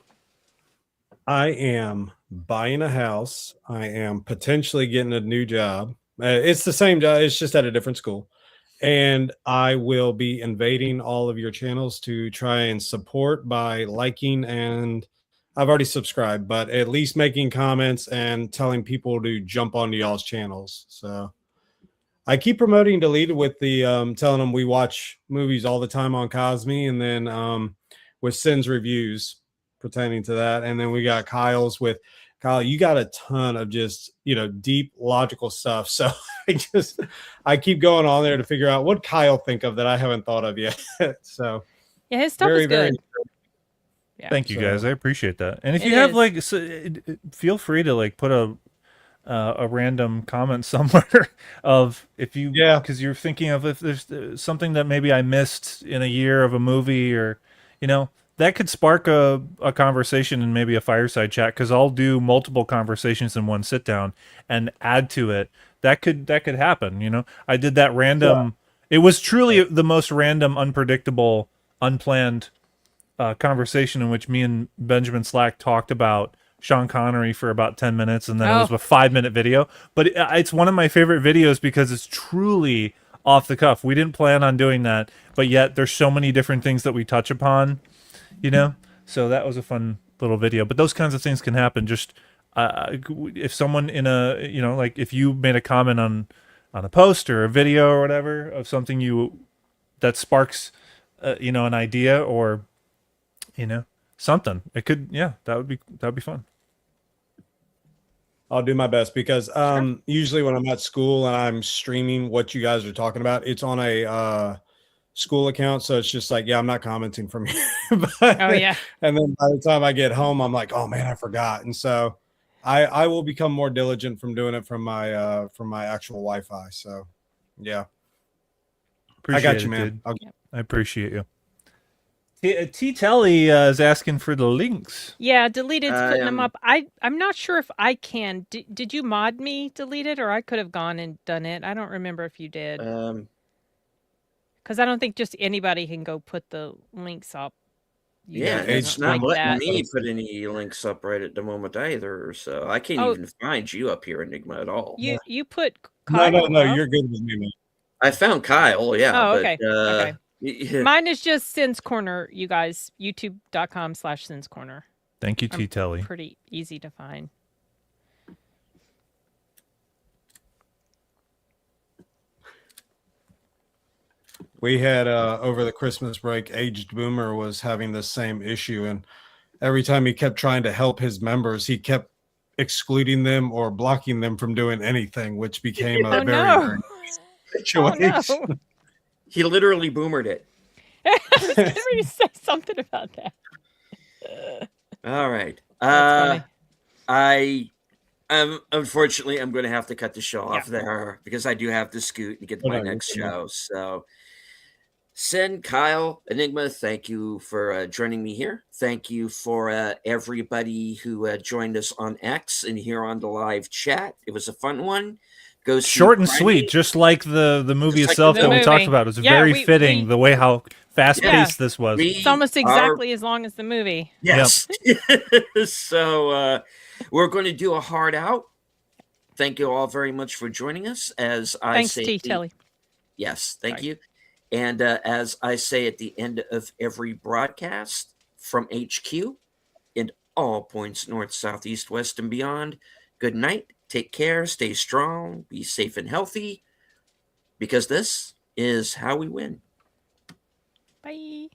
I am buying a house. I am potentially getting a new job. It's the same job. It's just at a different school. And I will be invading all of your channels to try and support by liking and I've already subscribed, but at least making comments and telling people to jump onto y'all's channels. So I keep promoting Deleted with the telling them we watch movies all the time on Cosme, and then with Sin's reviews pertaining to that. And then we got Kyle's with Kyle. You got a ton of just, deep logical stuff. So I keep going on there to figure out what Kyle think of that I haven't thought of yet. So yeah, his stuff is good. Yeah. Thank you guys. I appreciate that. And if you have feel free to put a random comment somewhere of if you, because you're thinking of if there's something that maybe I missed in a year of a movie, or that could spark a conversation and maybe a fireside chat, because I'll do multiple conversations in one sit down and add to it. That could happen. I did that random. It was truly the most random, unpredictable, unplanned conversation in which me and Benjamin Slack talked about Sean Connery for about 10 minutes, and then it was a 5-minute video. But it's one of my favorite videos because it's truly off the cuff. We didn't plan on doing that, but yet there's so many different things that we touch upon, So that was a fun little video. But those kinds of things can happen. Just if someone in a, if you made a comment on a post or a video or whatever of something that sparks, an idea or something. It could, that would be fun. I'll do my best because usually when I'm at school and I'm streaming what you guys are talking about, it's on a school account. So it's just I'm not commenting from here. Oh yeah. And then by the time I get home, I'm like, oh man, I forgot. And so I will become more diligent from doing it from my actual Wi-Fi. So yeah. I got you, man. I appreciate you. T. Telly is asking for the links. Yeah, Deleted's putting them up. I'm not sure if I can. Did you mod me, Deleted, or I could have gone and done it? I don't remember if you did. Because I don't think just anybody can go put the links up. It's not letting me put any links up right at the moment either. So I can't even find you up here, Enigma, at all. You put Kyle No, up? you're good with me, man. I found Kyle, yeah. Oh, okay. Okay. Mine is just Sin's Corner, you guys. YouTube.com/Sin's Corner. Thank you, T. Telly. Pretty easy to find. We had over the Christmas break, Aged Boomer was having the same issue, and every time he kept trying to help his members, he kept excluding them or blocking them from doing anything, which became a very situation. No. He literally boomered it. I was going to say something about that. All right. That's funny. Unfortunately, I'm going to have to cut the show off there because I do have to scoot and get to my next show. So, Sin, Kyle, Enigma, thank you for joining me here. Thank you for everybody who joined us on X and here on the live chat. It was a fun one. Go short and sweet, just like the movie itself that we talked about. It was very fitting the way how fast-paced this was. It's almost exactly as long as the movie. Yes. So we're going to do a hard out. Thank you all very much for joining us. Thanks, T. Telly. Yes, thank you. And as I say at the end of every broadcast from HQ and all points north, south, east, west, and beyond, good night. Take care, stay strong, be safe and healthy, because this is how we win. Bye.